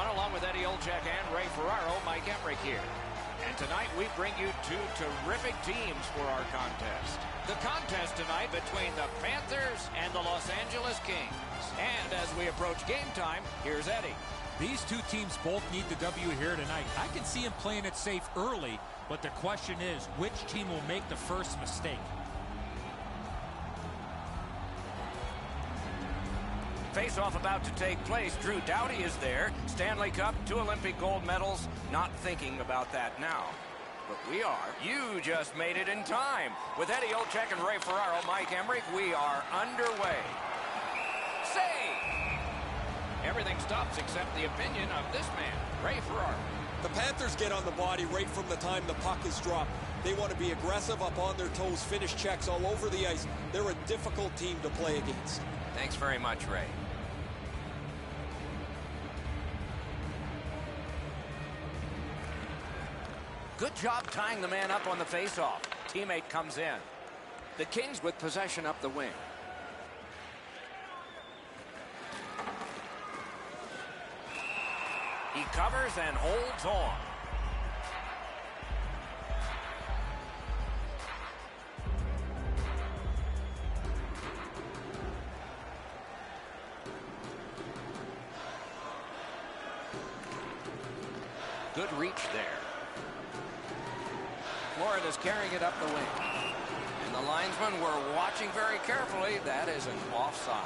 everyone. Along with Eddie Olczyk and Ray Ferraro, Mike Emmerich here. And tonight we bring you two terrific teams for our contest. The contest tonight between the Panthers and the Los Angeles Kings. And as we approach game time, here's Eddie. These two teams both need the W here tonight. I can see them playing it safe early, but the question is, which team will make the first mistake? Face-off about to take place. Drew Doughty is there. Stanley Cup, 2 Olympic gold medals. Not thinking about that now. But we are. You just made it in time. With Eddie Olczyk and Ray Ferraro, Mike Emmerich, we are underway. Save! Everything stops except the opinion of this man, Ray Ferraro. The Panthers get on the body right from the time the puck is dropped. They want to be aggressive, up on their toes, finish checks all over the ice. They're a difficult team to play against. Thanks very much, Ray. Good job tying the man up on the faceoff. Teammate comes in. The Kings with possession up the wing. He covers and holds on. Good reach there. Florida's carrying it up the wing. And the linesmen were watching very carefully. That is an offside.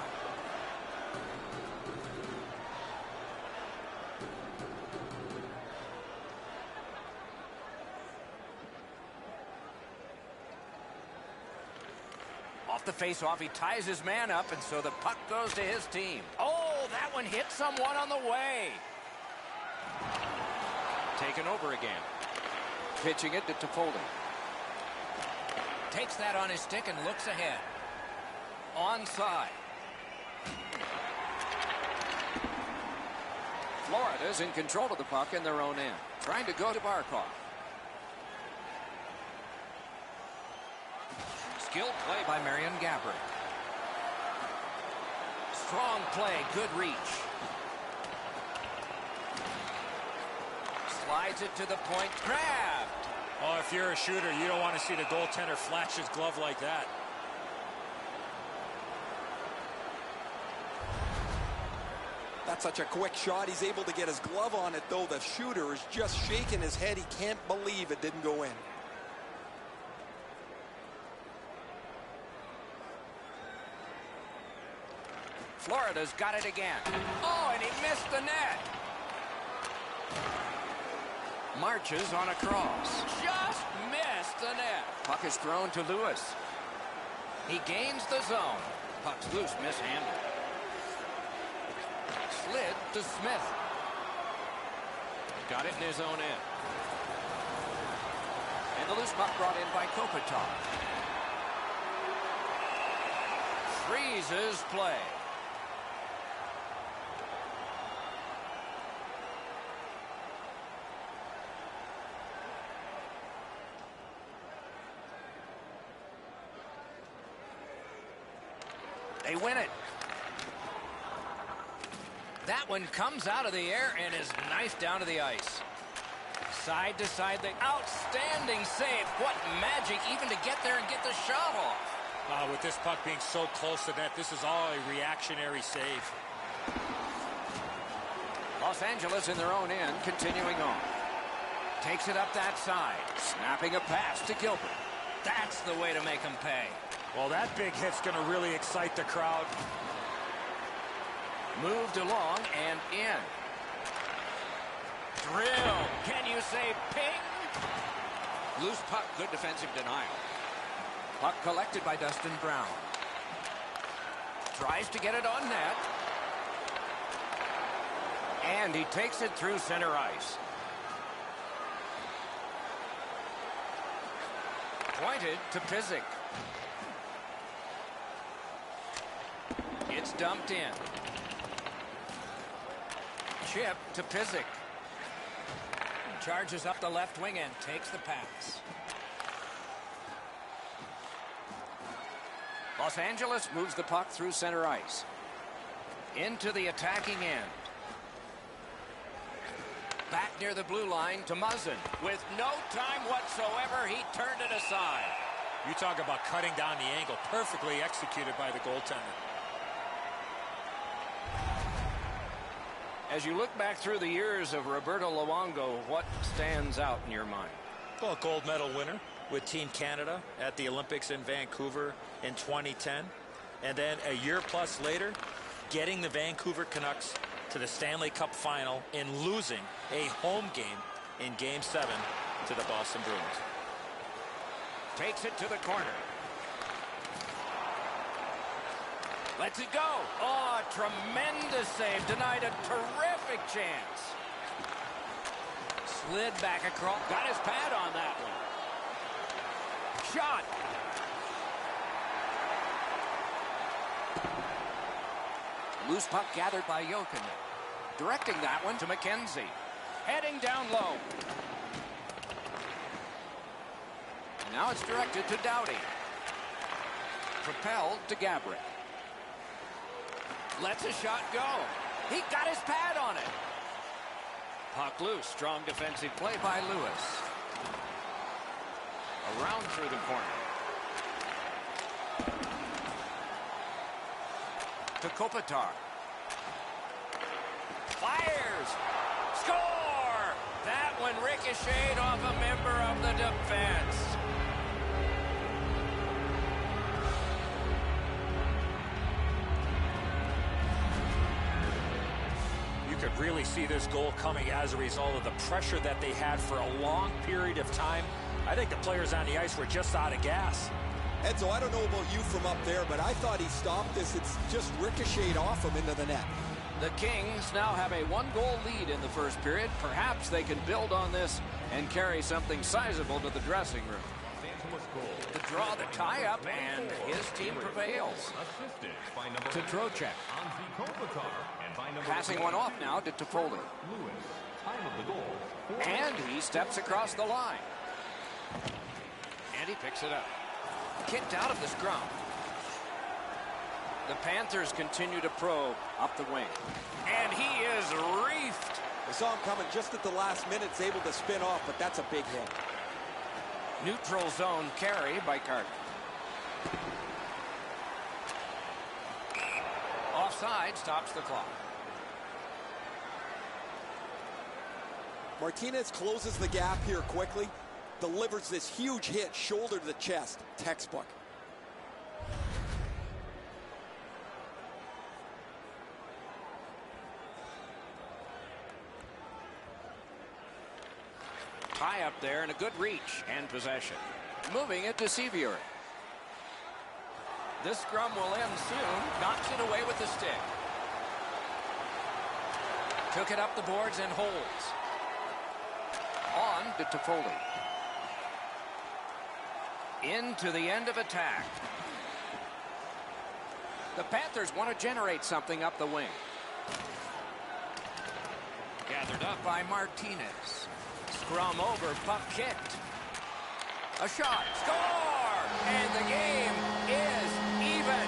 Off the face-off, he ties his man up, and so the puck goes to his team. Oh, that one hit someone on the way. Taken over again. Pitching it to Toffoli. Takes that on his stick and looks ahead. Onside. Florida's in control of the puck in their own end. Trying to go to Barkov. Skilled play by Marian Gaborik. Strong play, good reach. Slides it to the point, grabbed. Oh, if you're a shooter, you don't want to see the goaltender flash his glove like that. That's such a quick shot. He's able to get his glove on it, though. The shooter is just shaking his head. He can't believe it didn't go in. Florida's got it again. Oh, and he missed the net. Marches on a cross. Just missed the net. Puck is thrown to Lewis. He gains the zone. Puck's loose, mishandled. Slid to Smith. Got it in his own end. And the loose puck brought in by Kopitar. Freezes play. They win it. That one comes out of the air and is knifed down to the ice. Side to side, the outstanding save. What magic even to get there and get the shot off. With this puck being so close to net, this is all a reactionary save. Los Angeles in their own end, continuing on. Takes it up that side. Snapping a pass to Gilbert. That's the way to make them pay. Well, that big hit's going to really excite the crowd. Moved along and in. Drill. Can you say ping? Loose puck, good defensive denial. Puck collected by Dustin Brown. Tries to get it on net. And he takes it through center ice. Pointed to Pysyk. It's dumped in. Chip to Pysyk. Charges up the left wing and takes the pass. Los Angeles moves the puck through center ice. Into the attacking end. Back near the blue line to Muzzin. With no time whatsoever, he turned it aside. You talk about cutting down the angle. Perfectly executed by the goaltender. As you look back through the years of Roberto Luongo, what stands out in your mind? Well, gold medal winner with Team Canada at the Olympics in Vancouver in 2010. And then a year plus later, getting the Vancouver Canucks to the Stanley Cup final and losing a home game in Game 7 to the Boston Bruins. Takes it to the corner. Lets it go. Oh, a tremendous save. Denied a terrific chance. Slid back across. Got his pad on that one. Shot. Loose puck gathered by Jokinen. Directing that one to McKenzie. Heading down low. Now it's directed to Doughty. Propelled to Gabrick. Lets a shot go. He got his pad on it. Puck loose. Strong defensive play by Lewis. Around through the corner. To Kopitar. Fires. Score! That one ricocheted off a member of the defense. You could really see this goal coming as a result of the pressure that they had for a long period of time. I think the players on the ice were just out of gas. Edzo, I don't know about you from up there, but I thought he stopped this. It's just ricocheted off him into the net. The Kings now have a one-goal lead in the first period. Perhaps they can build on this and carry something sizable to the dressing room. To draw the tie-up, and his team prevails. To Trocheck. Passing one off now to Toffoli. And he steps across the line. And he picks it up. Kicked out of the scrum. The Panthers continue to probe up the wing. And he is reefed. I saw him coming just at the last minute. He's able to spin off, but that's a big hit. Neutral zone carry by Carter. Offside stops the clock. Martinez closes the gap here quickly. Delivers this huge hit, shoulder to the chest. Textbook. Tie up there and a good reach and possession. Moving it to Sevier. This scrum will end soon. Knocks it away with the stick. Took it up the boards and holds. On to Toffoli. Into the end of attack. The Panthers want to generate something up the wing. Gathered up by Martinez. Scrum over, puck kicked. A shot, score! And the game is even.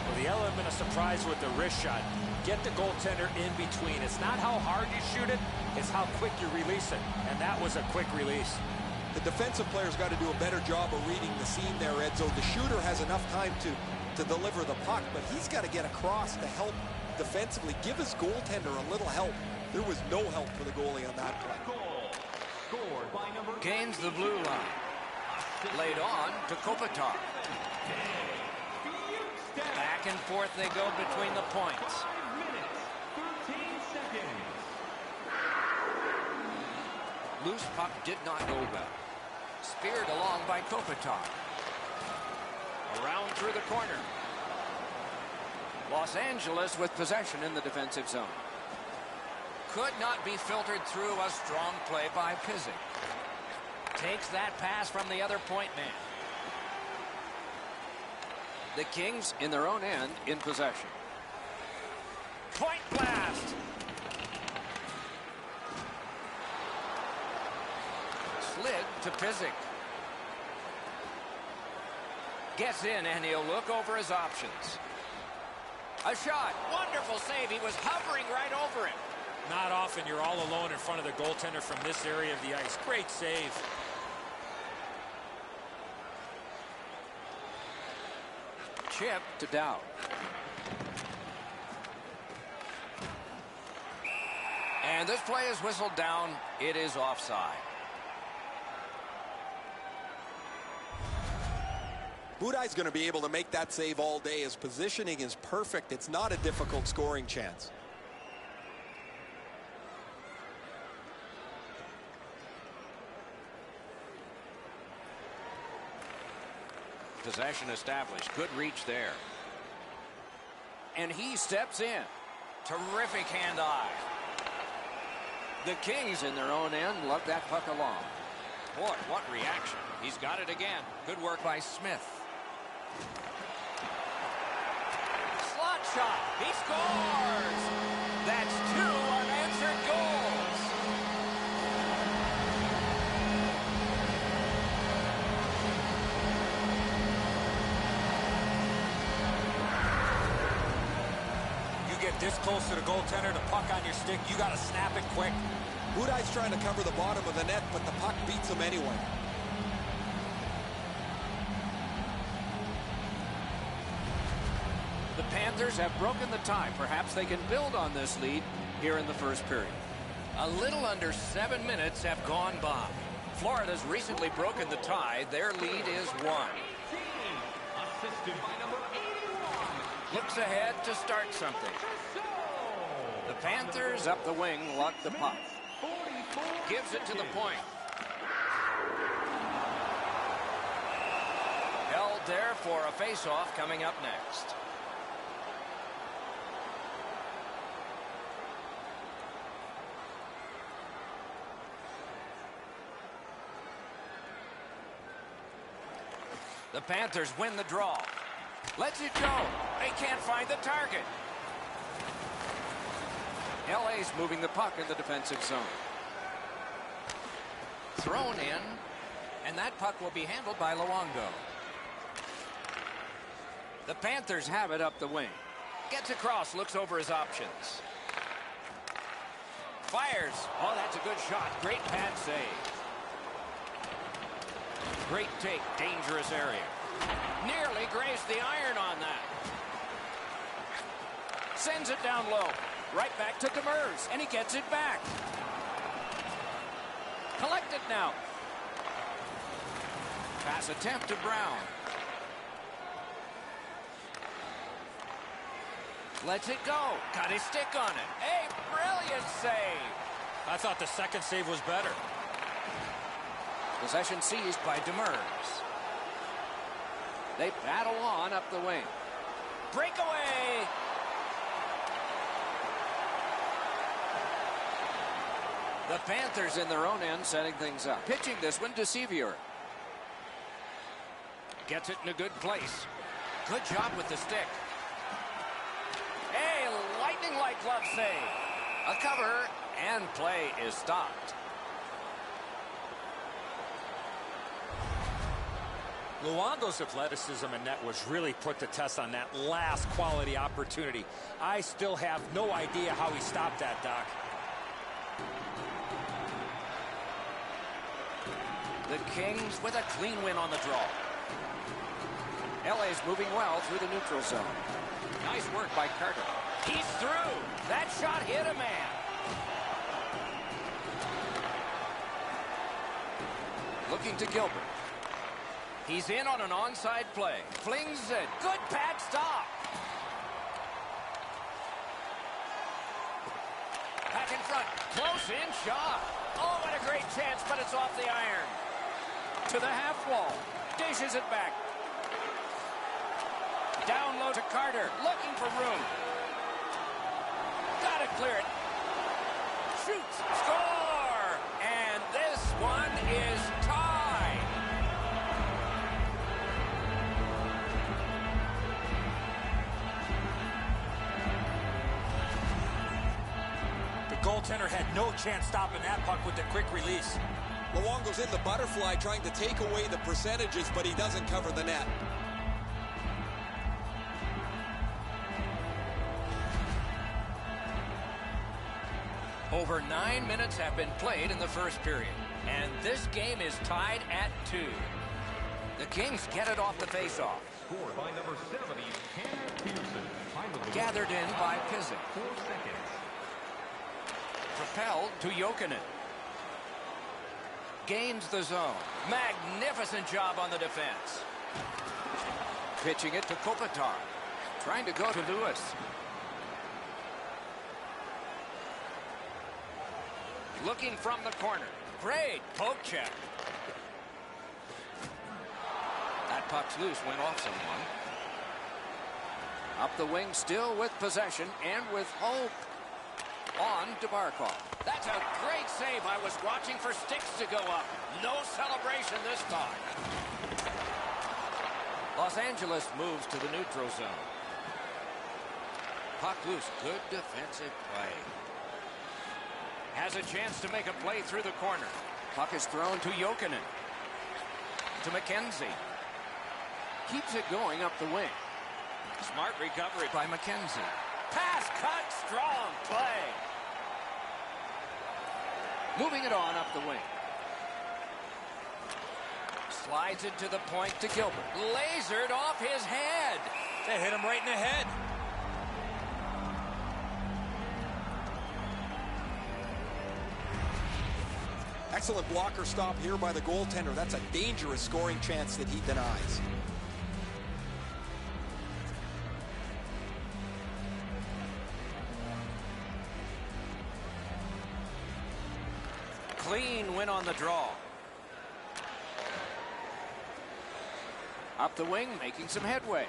Well, the element of surprise with the wrist shot. Get the goaltender in between. It's not how hard you shoot it, it's how quick you release it. And that was a quick release. The defensive player's got to do a better job of reading the seam there, Edzo. The shooter has enough time to deliver the puck, but he's got to get across to help defensively. Give his goaltender a little help. There was no help for the goalie on that play. Gains the blue line. Laid on to Kopitar. Back and forth they go between the points. Loose puck did not go well. Speared along by Kopitar. Around through the corner. Los Angeles with possession in the defensive zone. Could not be filtered through. A strong play by Pizik. Takes that pass from the other point man. The Kings in their own end in possession. Point blast. slid to Pizik. Gets in, and he'll look over his options. A shot. Wonderful save. He was hovering right over it. Not often you're all alone in front of the goaltender from this area of the ice. Great save. Chip to Dowd. And this play is whistled down. It is offside. Budai's going to be able to make that save all day. His positioning is perfect. It's not a difficult scoring chance. Possession established. Good reach there. And he steps in. Terrific hand-eye. The Kings in their own end lug that puck along. Boy, what reaction. He's got it again. Good work by Smith. Slot shot. He scores. That's 2 unanswered goals. You get this close to the goaltender, the puck on your stick, you got to snap it quick. Budai's trying to cover the bottom of the net, but the puck beats him anyway. The Panthers have broken the tie. Perhaps they can build on this lead here in the first period. A little under 7 minutes have gone by. Florida's recently broken the tie. Their lead is 1. Looks ahead to start something. The Panthers up the wing luck the puck. Gives it to the point. Held there for a face-off coming up next. The Panthers win the draw. Lets it go. They can't find the target. LA's moving the puck in the defensive zone. Thrown in, and that puck will be handled by Luongo. The Panthers have it up the wing. Gets across, looks over his options. Fires. Oh, that's a good shot. Great pad save. Great take, dangerous area. Nearly grazed the iron on that. Sends it down low. Right back to Demers, and he gets it back. Collected now. Pass attempt to Brown. Lets it go. Got his stick on it. A brilliant save. I thought the second save was better. Possession seized by Demers. They battle on up the wing. Breakaway. The Panthers in their own end setting things up. Pitching this one to Sevier. Gets it in a good place. Good job with the stick. A lightning-like glove save. A cover, and play is stopped. Luongo's athleticism in net was really put to test on that last quality opportunity. I still have no idea how he stopped that, Doc. The Kings with a clean win on the draw. LA's moving well through the neutral zone. Nice work by Carter. He's through. That shot hit a man. Looking to Gilbert. He's in on an onside play. Flings it. Good pad stop. Back in front. Close in shot. Oh, what a great chance, but it's off the iron. To the half wall. Dishes it back. Down low to Carter. Looking for room. Got to clear it. Shoots. Score! And this one is tied. The goaltender had no chance stopping that puck with the quick release. Luongo's in the butterfly trying to take away the percentages, but he doesn't cover the net. Over 9 minutes have been played in the first period, and this game is tied at 2. The Kings get it off the faceoff. Scored by number 70, Hannah Pearson. Gathered in by Pizik. 4 seconds. Propelled to Jokinen. Gains the zone. Magnificent job on the defense. Pitching it to Kopitar. Trying to go to Lewis. Looking from the corner. Great poke check. That puck's loose, went off someone. Up the wing, still with possession and with hope. On to Barkov. That's a great save. I was watching for sticks to go up. No celebration this time. Los Angeles moves to the neutral zone. Puck loose. Good defensive play. Has a chance to make a play through the corner. Puck is thrown to Jokinen. To McKenzie. Keeps it going up the wing. Smart recovery by McKenzie. Pass cut, strong play. Moving it on up the wing. Slides it to the point to Gilbert. Lasered off his head. They hit him right in the head. Excellent blocker stop here by the goaltender. That's a dangerous scoring chance that he denies. Clean win on the draw. Up the wing, making some headway.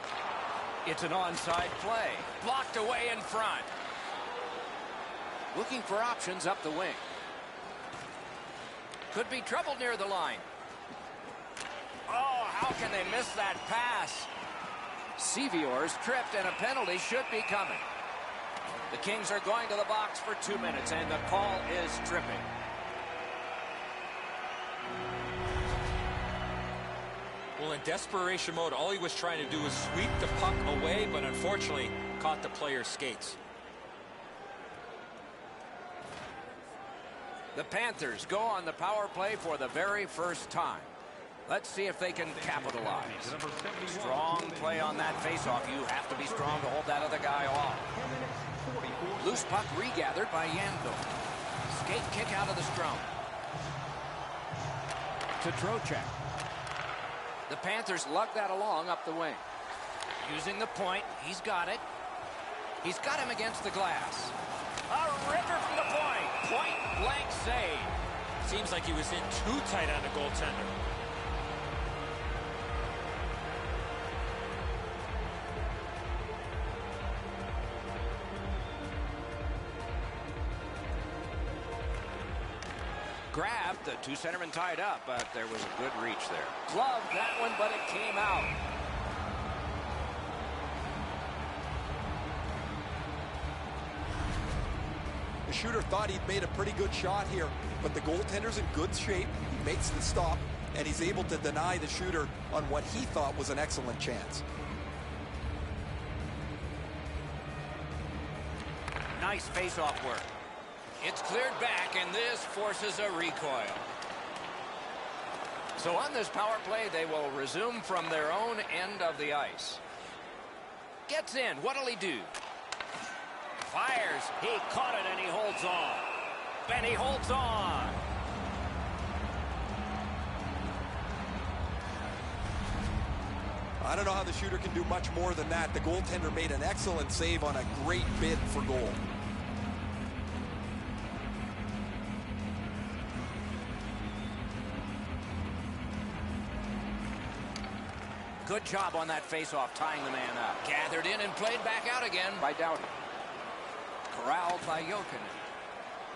It's an onside play. Blocked away in front. Looking for options up the wing. Could be trouble near the line. Oh, how can they miss that pass? Sevior's tripped and a penalty should be coming. The Kings are going to the box for 2 minutes and the call is tripping. Well, in desperation mode, all he was trying to do was sweep the puck away, but unfortunately caught the player's skates. The Panthers go on the power play for the very first time. Let's see if they can capitalize. Strong play on that faceoff. You have to be strong to hold that other guy off. Loose puck regathered by Yandel. Skate kick out of the strong. To Trocheck. The Panthers lug that along up the wing. Using the point. He's got it. He's got him against the glass. A ripper from the point. Point blank save. Seems like he was in too tight on the goaltender. Grabbed, the two centermen tied up, but there was a good reach there. Gloved that one, but it came out. The shooter thought he'd made a pretty good shot here, but the goaltender's in good shape. He makes the stop, and he's able to deny the shooter on what he thought was an excellent chance. Nice face-off work. It's cleared back, and this forces a recoil. So on this power play, they will resume from their own end of the ice. Gets in. What'll he do? Fires. He caught it, and he holds on. And he holds on. I don't know how the shooter can do much more than that. The goaltender made an excellent save on a great bid for goal. Good job on that faceoff, tying the man up. Gathered in and played back out again by Doughty. Corralled by Jokinen.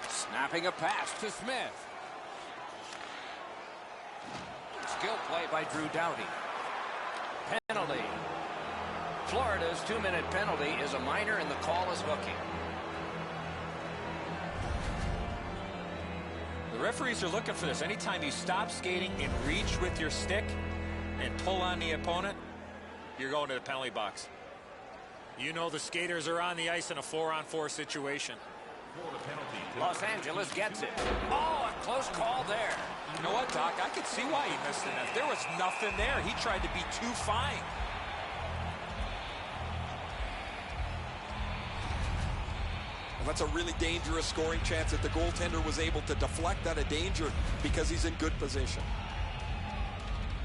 Snapping a pass to Smith. Skill play by Drew Doughty. Penalty. Florida's 2-minute penalty is a minor, and the call is hooking. The referees are looking for this. Anytime you stop skating and reach with your stick and pull on the opponent, you're going to the penalty box. You know the skaters are on the ice in a 4-on-4 situation. Los Angeles gets it. Oh, a close call there. You know what, Doc? I could see why he missed the net. There was nothing there. He tried to be too fine. Well, that's a really dangerous scoring chance that the goaltender was able to deflect out of danger because he's in good position.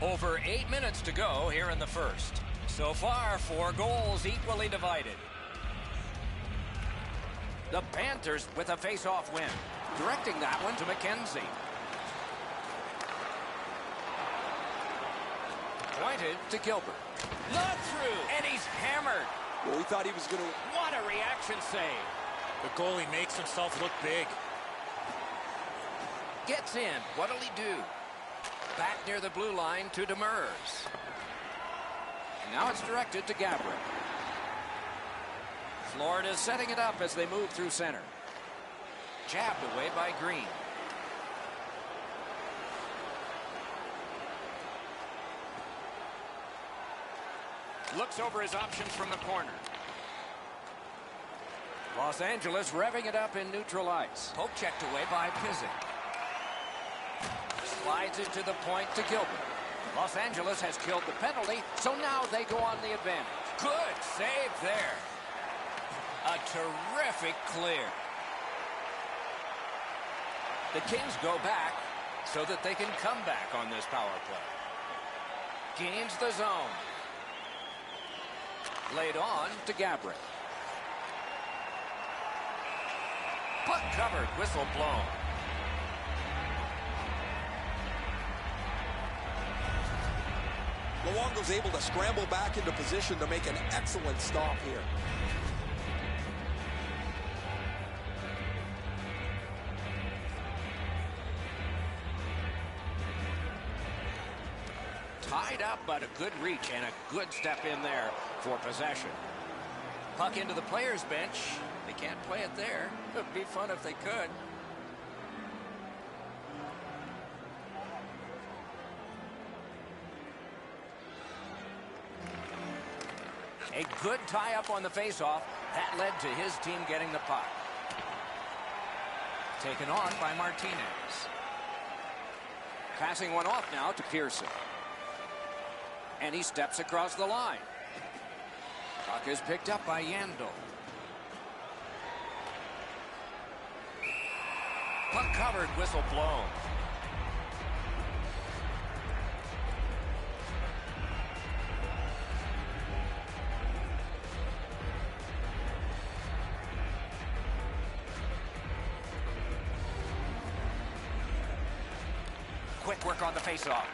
Over 8 minutes to go here in the first. So far, 4 goals equally divided. The Panthers with a face-off win. Directing that one to McKenzie. Pointed to Gilbert. Not through, and he's hammered. Well, we thought he was going to... What a reaction save. The goalie makes himself look big. Gets in. What'll he do? Back near the blue line to Demers. Now it's directed to Gabriel. Florida setting it up as they move through center. Jabbed away by Green. Looks over his options from the corner. Los Angeles revving it up in neutral ice. Poke checked away by Pizzic. Slides it to the point to Gilbert. Los Angeles has killed the penalty, so now they go on the advantage. Good save there. A terrific clear. The Kings go back so that they can come back on this power play. Gains the zone. Laid on to Gabriel. Puck covered, whistle blown. Luongo's able to scramble back into position to make an excellent stop here. Tied up, but a good reach and a good step in there for possession. Puck into the players' bench. They can't play it there. It would be fun if they could. A good tie-up on the face-off. That led to his team getting the puck. Taken on by Martinez. Passing one off now to Pearson. And he steps across the line. Puck is picked up by Yandel. Puck covered, whistle blown. Quick work on the faceoff.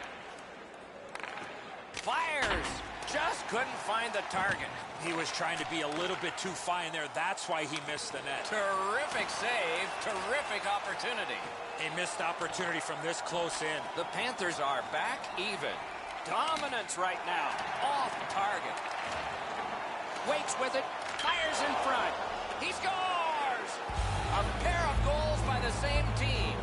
Fires! Just couldn't find the target. He was trying to be a little bit too fine there. That's why he missed the net. Terrific save. Terrific opportunity. A missed opportunity from this close in. The Panthers are back even. Dominance right now. Off target. Waits with it. Fires in front. He scores! A pair of goals by the same team.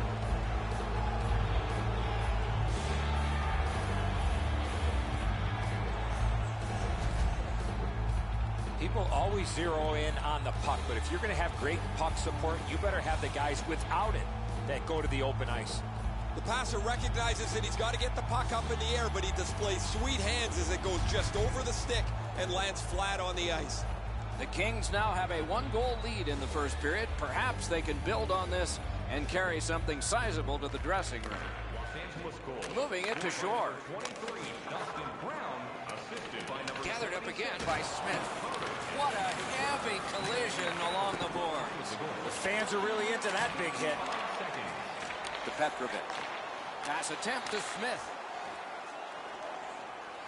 People always zero in on the puck, but if you're going to have great puck support, you better have the guys without it that go to the open ice. The passer recognizes that he's got to get the puck up in the air, but he displays sweet hands as it goes just over the stick and lands flat on the ice. The Kings now have a 1-goal lead in the first period. Perhaps they can build on this and carry something sizable to the dressing room. Moving it to Shore. Gathered up again by Smith. What a heavy collision along the boards. The fans are really into that big hit. To Petrovic. Pass attempt to Smith.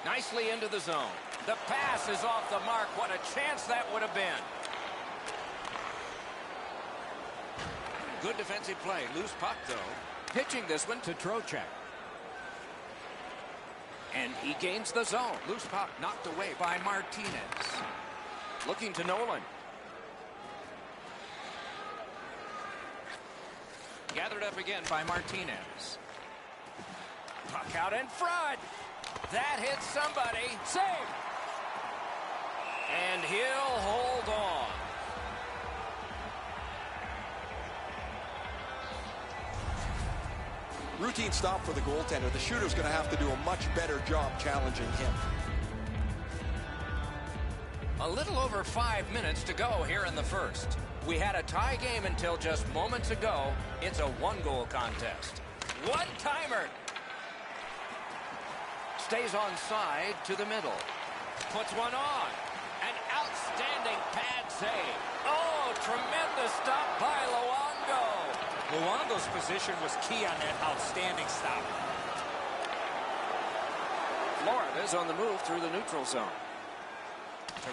Nicely into the zone. The pass is off the mark. What a chance that would have been. Good defensive play. Loose puck, though. Pitching this one to Trocheck. And he gains the zone. Loose puck knocked away by Martinez. Looking to Nolan. Gathered up again by Martinez. Puck out in front. That hits somebody. Save. And he'll hold on. Routine stop for the goaltender. The shooter's going to have to do a much better job challenging him. A little over 5 minutes to go here in the first. We had a tie game until just moments ago. It's a one-goal contest. One-timer. Stays on side to the middle. Puts one on. An outstanding pad save. Oh, tremendous stop by Luongo. Luongo's position was key on that outstanding stop. Florida's on the move through the neutral zone.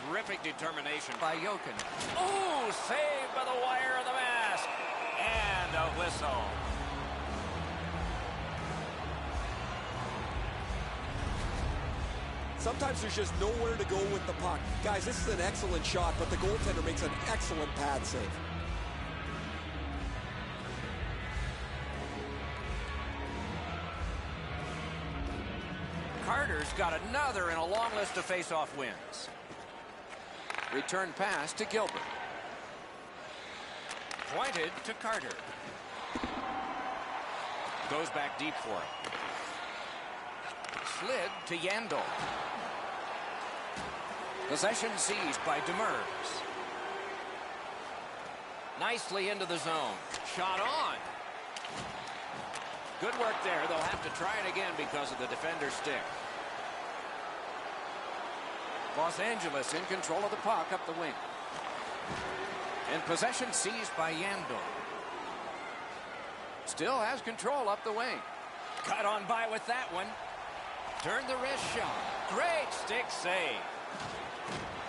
Terrific determination by Jokin. Ooh, saved by the wire of the mask. And a whistle. Sometimes there's just nowhere to go with the puck. Guys, this is an excellent shot, but the goaltender makes an excellent pad save. Carter's got another in a long list of face-off wins. Return pass to Gilbert. Pointed to Carter. Goes back deep for it. Slid to Yandel. Possession seized by Demers. Nicely into the zone. Shot on. Good work there. They'll have to try it again because of the defender's stick. Los Angeles in control of the puck up the wing. And possession seized by Yandel. Still has control up the wing. Cut on by with that one. Turned the wrist shot. Great stick save.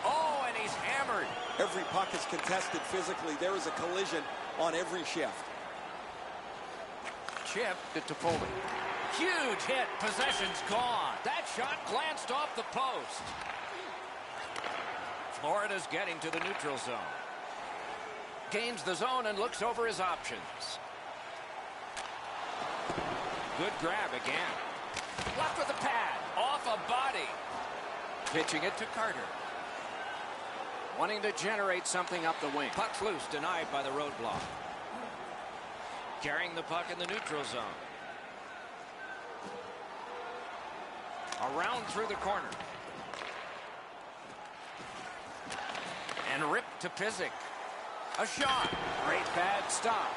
Oh, and he's hammered. Every puck is contested physically. There is a collision on every shift. Chip to Foley. Huge hit. Possession's gone. That shot glanced off the post. Florida's getting to the neutral zone. Gains the zone and looks over his options. Good grab again. Left with the pad. Off a body. Pitching it to Carter. Wanting to generate something up the wing. Puck's loose. Denied by the roadblock. Carrying the puck in the neutral zone. Around through the corner. And ripped to Pysyk. A shot. Great bad stop.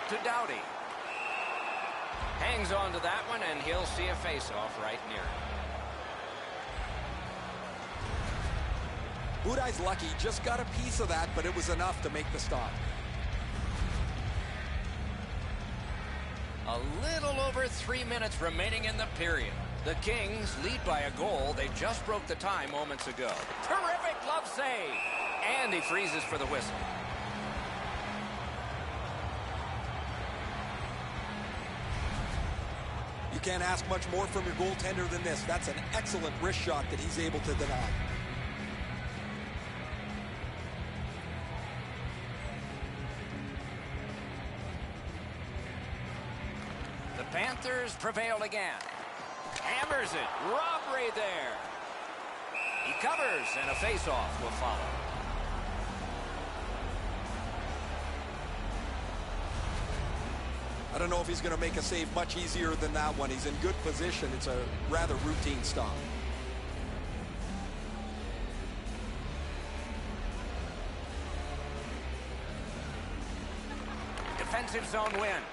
To Doughty. Hangs on to that one, and he'll see a face-off right near him. Budai's lucky. Just got a piece of that, but it was enough to make the stop. A little over 3 minutes remaining in the period. The Kings lead by a goal. They just broke the tie moments ago. Terrific glove save. And he freezes for the whistle. You can't ask much more from your goaltender than this. That's an excellent wrist shot that he's able to deny. The Panthers prevailed again. Hammers it. Robbery there. He covers, and a face-off will follow. I don't know if he's going to make a save much easier than that one. He's in good position. It's a rather routine stop. Defensive zone win.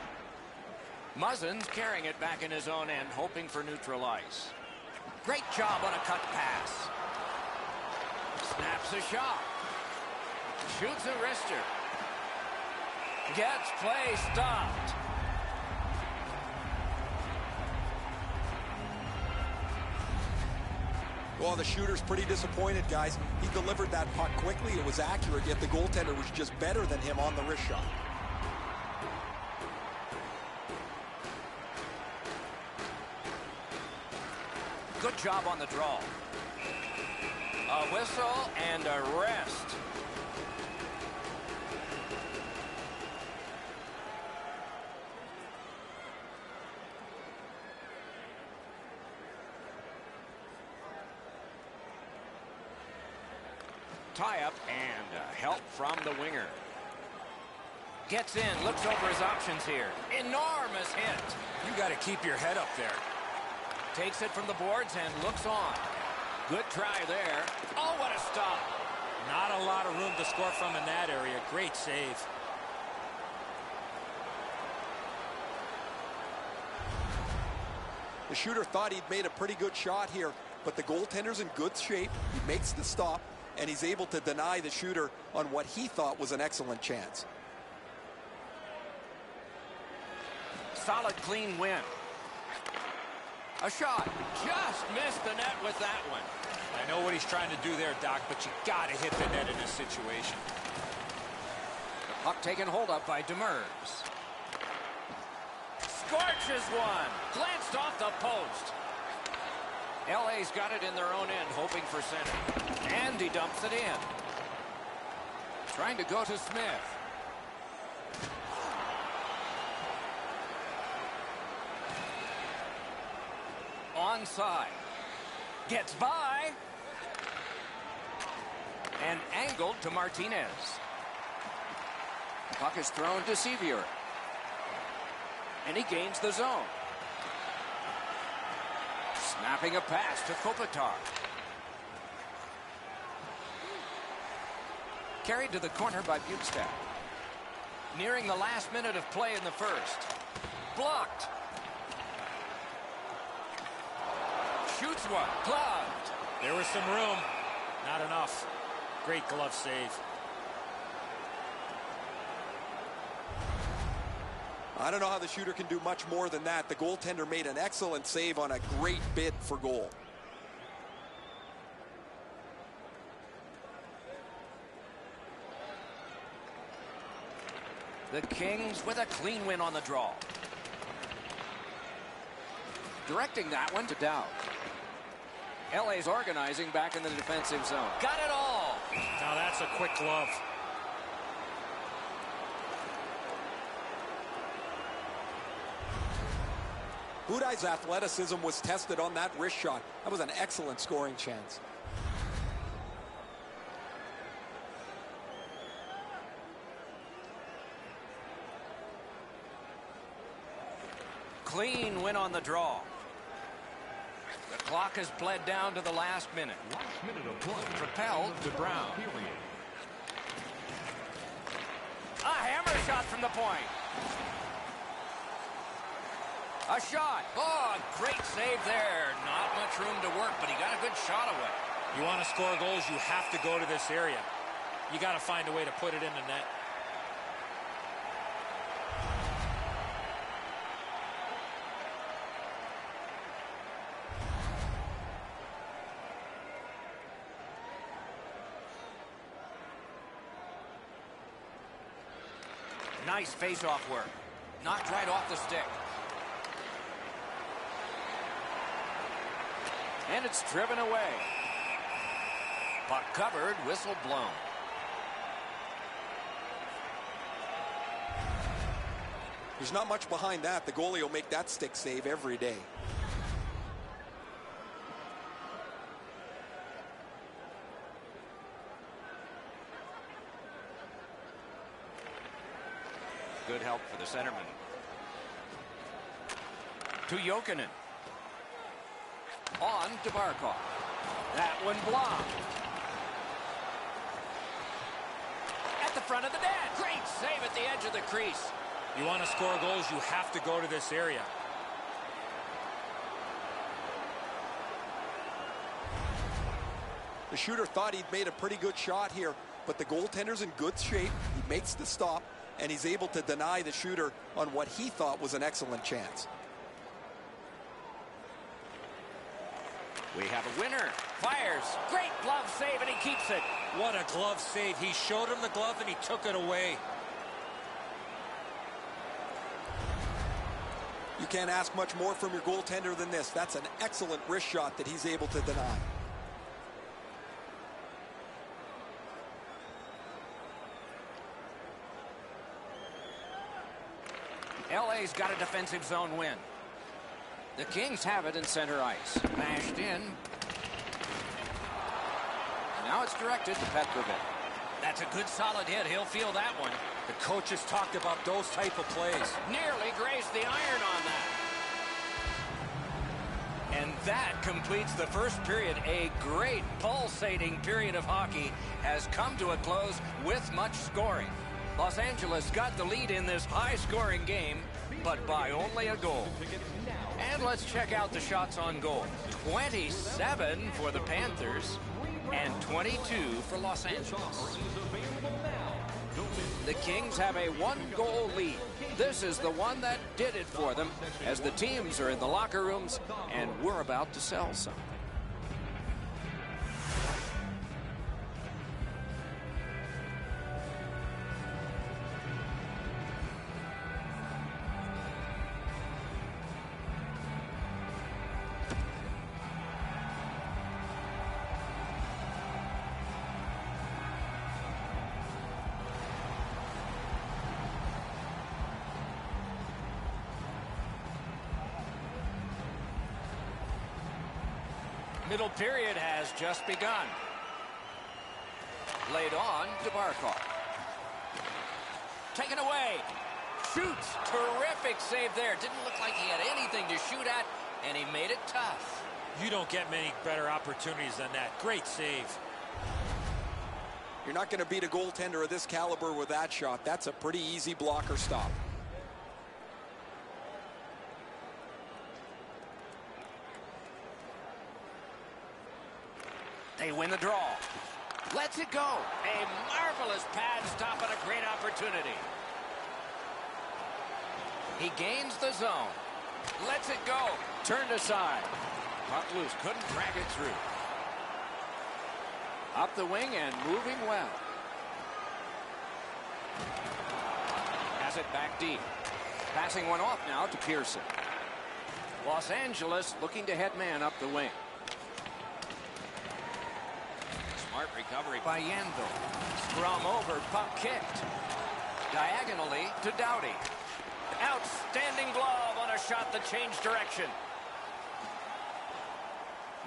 Muzzin's carrying it back in his own end, hoping for neutral ice. Great job on a cut pass. Snaps a shot. Shoots a wrister. Gets play stopped. Well, the shooter's pretty disappointed, guys. He delivered that puck quickly. It was accurate, yet the goaltender was just better than him on the wrist shot. Good job on the draw. A whistle and a rest. tie-up and help from the winger. Gets in, looks over his options here. Enormous hit. You got to keep your head up there. Takes it from the boards and looks on. Good try there. Oh, what a stop. Not a lot of room to score from in that area. Great save. The shooter thought he'd made a pretty good shot here, but the goaltender's in good shape. He makes the stop, and he's able to deny the shooter on what he thought was an excellent chance. Solid, clean win. A shot. Just missed the net with that one. I know what he's trying to do there, Doc, but you got to hit the net in this situation. The puck taken hold of by Demers. Scorches one. Glanced off the post. LA's got it in their own end, hoping for center. And he dumps it in. Trying to go to Smith. Onside. Gets by. And angled to Martinez. Puck is thrown to Sevier. And he gains the zone. Snapping a pass to Kopitar. Carried to the corner by Bukestad. Nearing the last minute of play in the first. Blocked. Shoots one. Gloved. There was some room. Not enough. Great glove save. I don't know how the shooter can do much more than that. The goaltender made an excellent save on a great bid for goal. The Kings with a clean win on the draw. Directing that one to Dowd. LA's organizing back in the defensive zone. Got it all. Now that's a quick glove. Budai's athleticism was tested on that wrist shot. That was an excellent scoring chance. Clean win on the draw. The clock has bled down to the last minute. Last minute of play. Propelled to Brown. Period. A hammer shot from the point. A shot. Oh, great save there. Not much room to work, but he got a good shot away. You want to score goals, you have to go to this area. You got to find a way to put it in the net. Nice face-off work. Knocked right off the stick. And it's driven away. Puck covered, whistle blown. There's not much behind that. The goalie will make that stick save every day. Good help for the centerman. To Jokinen. On to Barkov. That one blocked. At the front of the net. Great save at the edge of the crease. You want to score goals, you have to go to this area. The shooter thought he'd made a pretty good shot here, but the goaltender's in good shape. He makes the stop, and he's able to deny the shooter on what he thought was an excellent chance. We have a winner. Fires. Great glove save, and he keeps it. What a glove save. He showed him the glove, and he took it away. You can't ask much more from your goaltender than this. That's an excellent wrist shot that he's able to deny. LA's got a defensive zone win. The Kings have it in center ice. Mashed in. Now it's directed to Petrovic. That's a good solid hit. He'll feel that one. The coaches talked about those type of plays. Nearly grazed the iron on that. And that completes the first period. A great pulsating period of hockey has come to a close with much scoring. Los Angeles got the lead in this high-scoring game, but by only a goal. And let's check out the shots on goal. 27 for the Panthers and 22 for Los Angeles. The Kings have a one-goal lead. This is the one that did it for them as the teams are in the locker rooms and we're about to sell something. Middle period has just begun. Laid on to Barkov. Taken away. Shoots. Terrific save there. Didn't look like he had anything to shoot at, and he made it tough. You don't get many better opportunities than that. Great save. You're not going to beat a goaltender of this caliber with that shot. That's a pretty easy blocker stop. They win the draw. Lets it go. A marvelous pad stop and a great opportunity. He gains the zone. Lets it go. Turned aside. Puck loose. Couldn't drag it through. Up the wing and moving well. Has it back deep. Passing one off now to Pearson. Los Angeles looking to head man up the wing. Smart recovery by Yandel. Scrum over, puck kicked. Diagonally to Doughty. Outstanding glove on a shot that changed direction.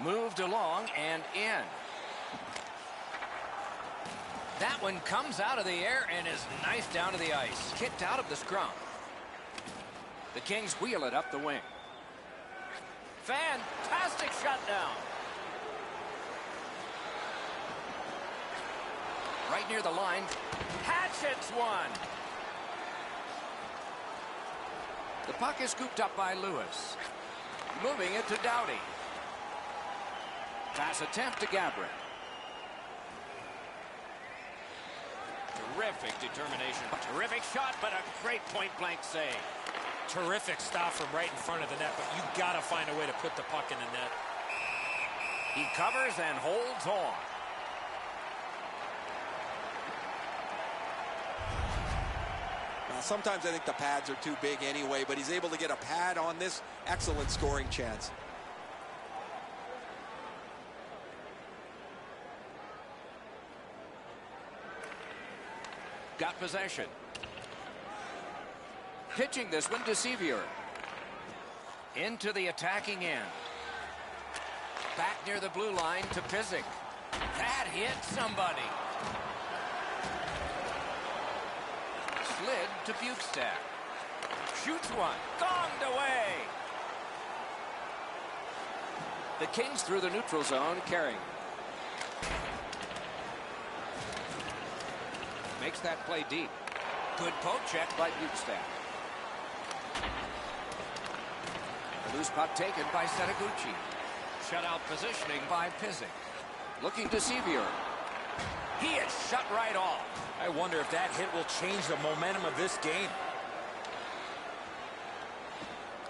Moved along and in. That one comes out of the air and is knifed down to the ice. Kicked out of the scrum. The Kings wheel it up the wing. Fantastic shutdown. Right near the line. Hatchets one. The puck is scooped up by Lewis. Moving it to Doughty. Pass attempt to Gabriel. Terrific determination. Terrific shot, but a great point-blank save. Terrific stop from right in front of the net, but you got to find a way to put the puck in the net. He covers and holds on. Sometimes I think the pads are too big anyway, but he's able to get a pad on this. Excellent scoring chance. Got possession. Pitching this one to Sevier. Into the attacking end. Back near the blue line to Pizik. That hit somebody. Slid to Bukestad. Shoots one. Gonged away. The Kings through the neutral zone, carrying. Makes that play deep. Good poke check by Bukestad. The loose puck taken by Setaguchi. Shutout positioning by Pizik. Looking to Sevier. He is shut right off. I wonder if that hit will change the momentum of this game.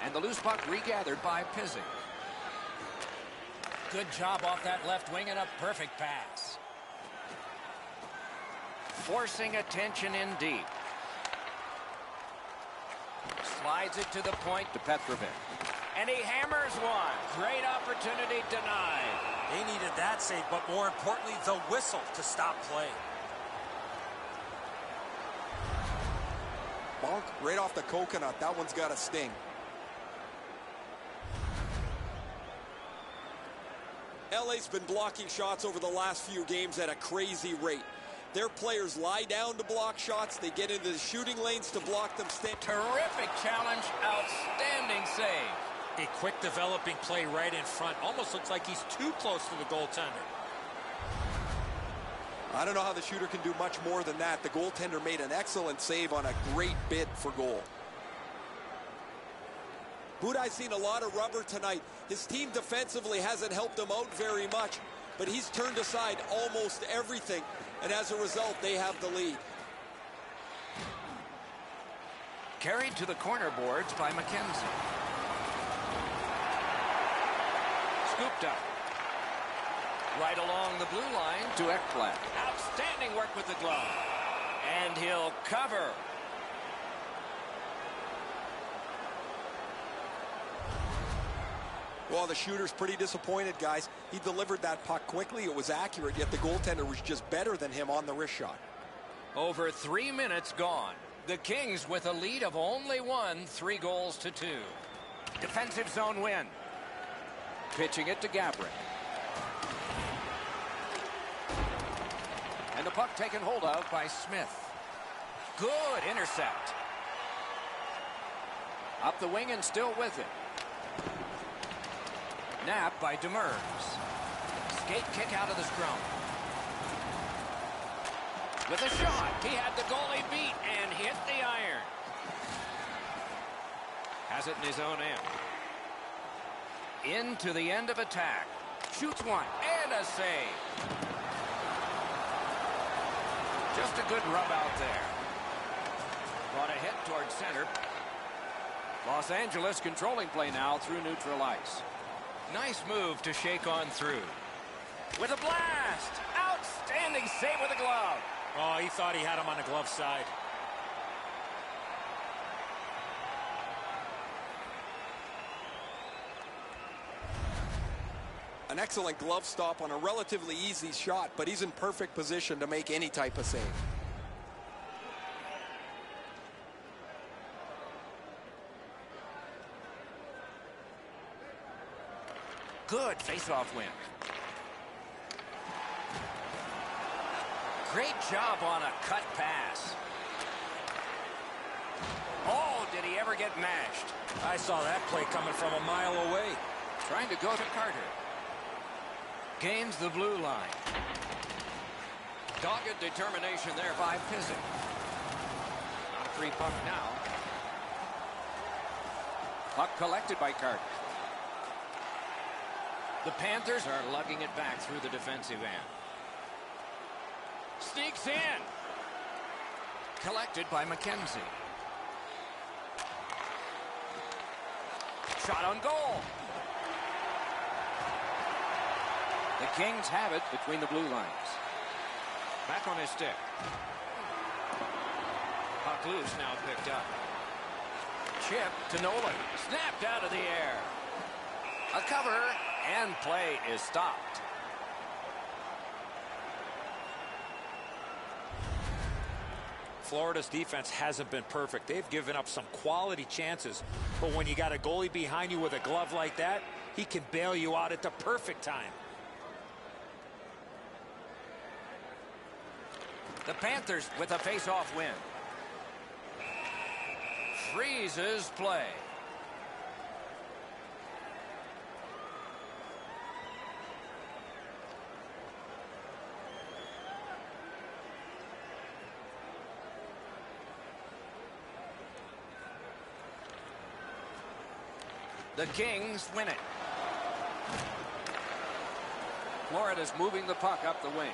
And the loose puck regathered by Pizik. Good job off that left wing and a perfect pass. Forcing attention in deep. Slides it to the point to Petrovic. And he hammers one. Great opportunity denied. They needed that save, but more importantly, the whistle to stop play. Bonk right off the coconut. That one's got a sting. LA's been blocking shots over the last few games at a crazy rate. Their players lie down to block shots. They get into the shooting lanes to block them. Terrific challenge. Outstanding save. A quick developing play right in front. Almost looks like he's too close to the goaltender. I don't know how the shooter can do much more than that. The goaltender made an excellent save on a great bid for goal. Budai's seen a lot of rubber tonight. His team defensively hasn't helped him out very much, but he's turned aside almost everything, and as a result, they have the lead. Carried to the corner boards by McKenzie. Scooped up. Right along the blue line to Ekblad. Outstanding work with the glove. And he'll cover. Well, the shooter's pretty disappointed, guys. He delivered that puck quickly. It was accurate, yet the goaltender was just better than him on the wrist shot. Over 3 minutes gone. The Kings with a lead of only 1, 3-2. Defensive zone win. Pitching it to Gabrick. And the puck taken hold of by Smith. Good intercept. Up the wing and still with it. Nap by Demers. Skate kick out of the scrum. With a shot. He had the goalie beat and hit the iron. Has it in his own end. Into the end of attack. Shoots one and a save. Just a good rub out there. Brought a hit towards center. Los Angeles controlling play now through neutral ice. Nice move to shake on through. With a blast. Outstanding save with a glove. Oh, he thought he had him on the glove side. An excellent glove stop on a relatively easy shot, but he's in perfect position to make any type of save. Good face-off win. Great job on a cut pass. Oh, did he ever get mashed? I saw that play coming from a mile away. Trying to go to Carter. Gains the blue line. Dogged determination there by Pizik. Not a free puck now. Puck collected by Carter. The Panthers are lugging it back through the defensive end. Sneaks in. Collected by McKenzie. Shot on goal. The Kings have it between the blue lines. Back on his stick. Puck loose now picked up. Chip to Nolan. Snapped out of the air. A cover and play is stopped. Florida's defense hasn't been perfect. They've given up some quality chances. But when you got a goalie behind you with a glove like that, he can bail you out at the perfect time. The Panthers with a face-off win. Freezes play. The Kings win it. Florida's moving the puck up the wing.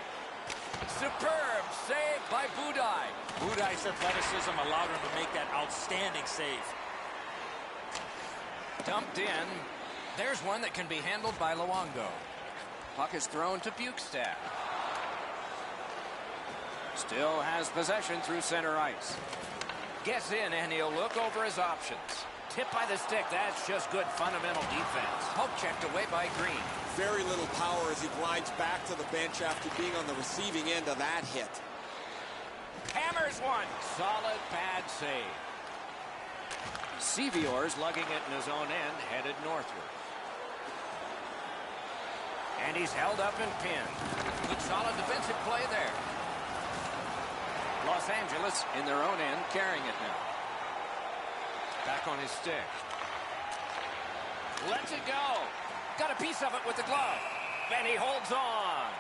Superb save by Budai. Budai's athleticism allowed him to make that outstanding save. Dumped in. There's one that can be handled by Luongo. Puck is thrown to Bukestad. Still has possession through center ice. Gets in and he'll look over his options. Tip by the stick. That's just good fundamental defense. Poke checked away by Green. Very little power as he glides back to the bench after being on the receiving end of that hit. Hammers one. Solid pad save. Sevior's lugging it in his own end, headed northward. And he's held up and pinned. Good solid defensive play there. Los Angeles in their own end carrying it now. Back on his stick. Lets it go. Got a piece of it with the glove. And he holds on.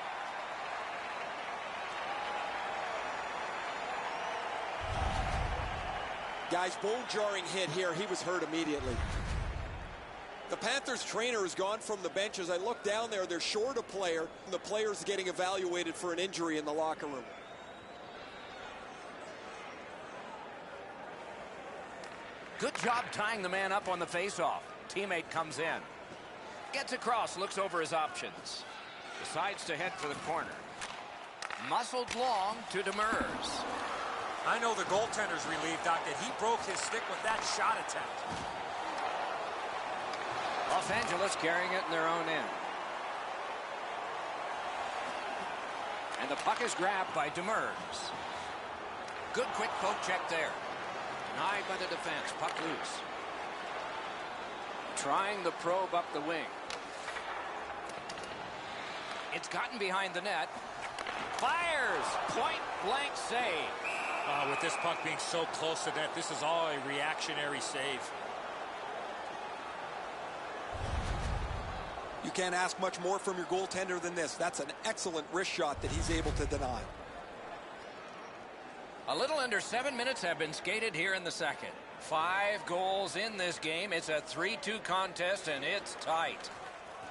Guys, bone-jarring hit here. He was hurt immediately. The Panthers trainer has gone from the bench. As I look down there, they're short a player. The player's getting evaluated for an injury in the locker room. Good job tying the man up on the faceoff. Teammate comes in. Gets across, looks over his options. Decides to head for the corner. Muscled long to Demers. I know the goaltender's relieved, Doc, that he broke his stick with that shot attempt. Los Angeles carrying it in their own end. And the puck is grabbed by Demers. Good quick poke check there. Denied by the defense. Puck loose. Trying the probe up the wing. It's gotten behind the net. Fires! Point blank save. With this puck being so close to net, this is all a reactionary save. You can't ask much more from your goaltender than this. That's an excellent wrist shot that he's able to deny. A little under 7 minutes have been skated here in the second. 5 goals in this game. It's a 3-2 contest, and it's tight.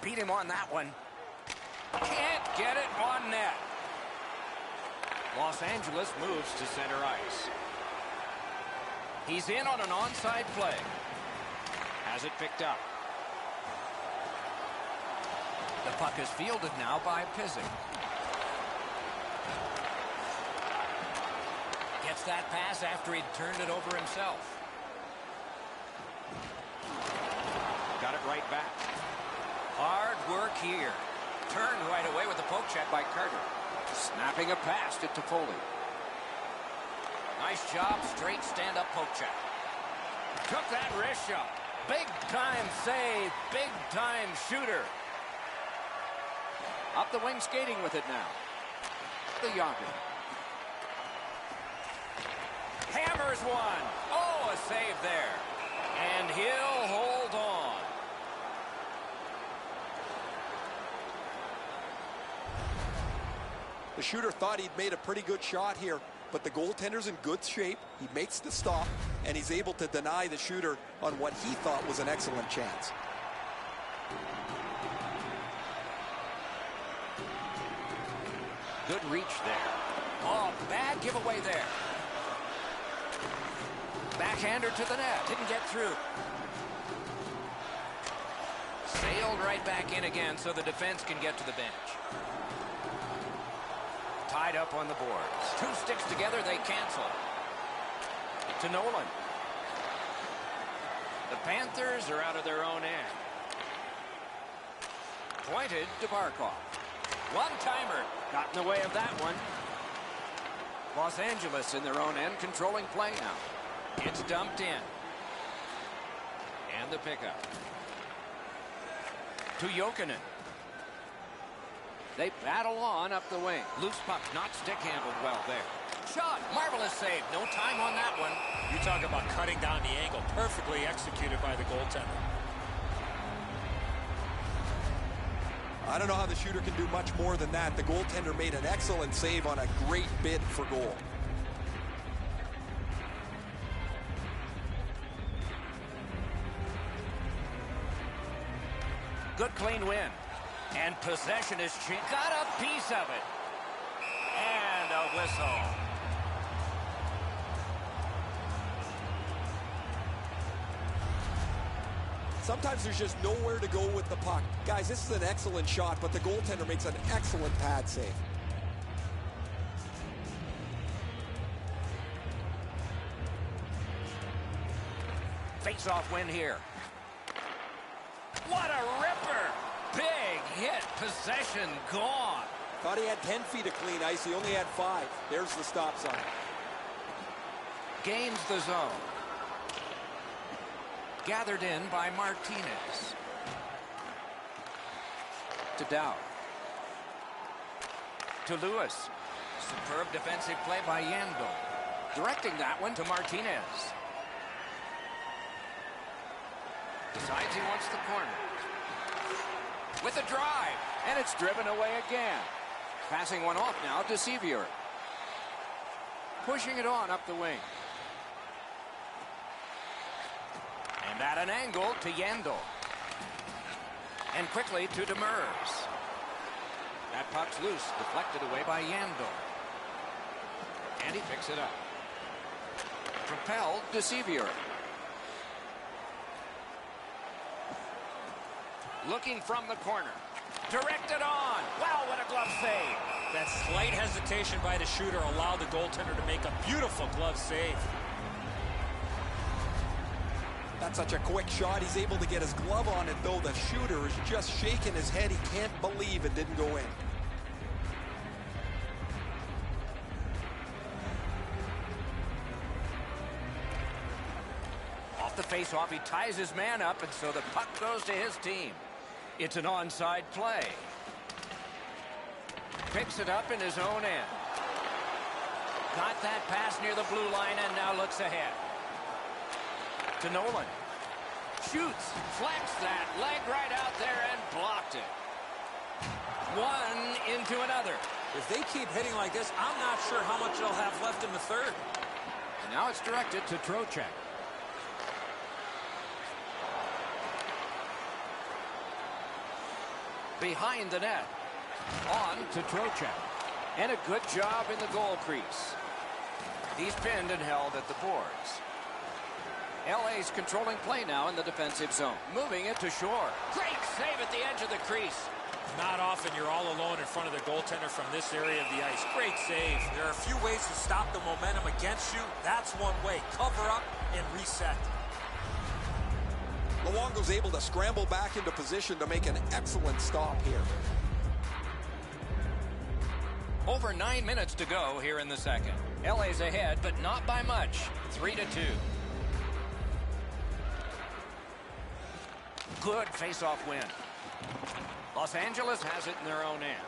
Beat him on that one. Can't get it on net. Los Angeles moves to center ice. He's in on an onside play. Has it picked up. The puck is fielded now by Pizik. Gets that pass after he'd turned it over himself. Got it right back. Hard work here. Turned right away with the poke check by Carter. Snapping a pass to Toffoli. Nice job, straight stand-up poke check. Took that wrist shot. Big-time save, big-time shooter. Up the wing skating with it now. The Yager. Hammers one. Oh, a save there. And he'll hold on. The shooter thought he'd made a pretty good shot here, but the goaltender's in good shape. He makes the stop, and he's able to deny the shooter on what he thought was an excellent chance. Good reach there. Oh, bad giveaway there. Backhander to the net. Didn't get through. Sailed right back in again so the defense can get to the bench. Tied up on the boards. 2 sticks together, they cancel. To Nolan. The Panthers are out of their own end. Pointed to Barkov. One-timer. Got in the way of that one. Los Angeles in their own end, controlling play now. It's dumped in. And the pickup. To Jokinen. They battle on up the wing. Loose puck, not stick handled well there. Shot, marvelous save. No time on that one. You talk about cutting down the angle. Perfectly executed by the goaltender. I don't know how the shooter can do much more than that. The goaltender made an excellent save on a great bid for goal. Good clean win. And possession is got a piece of it. And a whistle. Sometimes there's just nowhere to go with the puck. Guys, this is an excellent shot, but the goaltender makes an excellent pad save. Face-off win here. What a ripper! Big hit. Possession gone. Thought he had 10 feet of clean ice. He only had 5. There's the stop sign. Gains the zone. Gathered in by Martinez. To Dow. to Lewis. Superb defensive play by Yandel. Directing that one to Martinez. Decides he wants the corner. With a drive. And it's driven away again. Passing one off now to Sevier. Pushing it on up the wing. And at an angle to Yandel. And quickly to Demers. That puck's loose. Deflected away by Yandel. And he picks it up. Propelled to Sevier. Looking from the corner. Directed on. Wow, what a glove save. That slight hesitation by the shooter allowed the goaltender to make a beautiful glove save. That's such a quick shot. He's able to get his glove on it, though. The shooter is just shaking his head. He can't believe it didn't go in. Off the face-off, he ties his man up, and so the puck goes to his team. It's an onside play. Picks it up in his own end. Got that pass near the blue line and now looks ahead. To Nolan. Shoots. Flex that. Leg right out there and blocked it. One into another. If they keep hitting like this, I'm not sure how much they'll have left in the third. And now it's directed to Trocheck. Behind the net. On to Trocheck. And a good job in the goal crease. He's pinned and held at the boards. LA's controlling play now in the defensive zone. Moving it to Shore. Great save at the edge of the crease. Not often you're all alone in front of the goaltender from this area of the ice. Great save. There are a few ways to stop the momentum against you. That's one way. Cover up and reset. Luongo's able to scramble back into position to make an excellent stop here. Over 9 minutes to go here in the second. LA's ahead, but not by much. 3-2. Good face-off win. Los Angeles has it in their own end.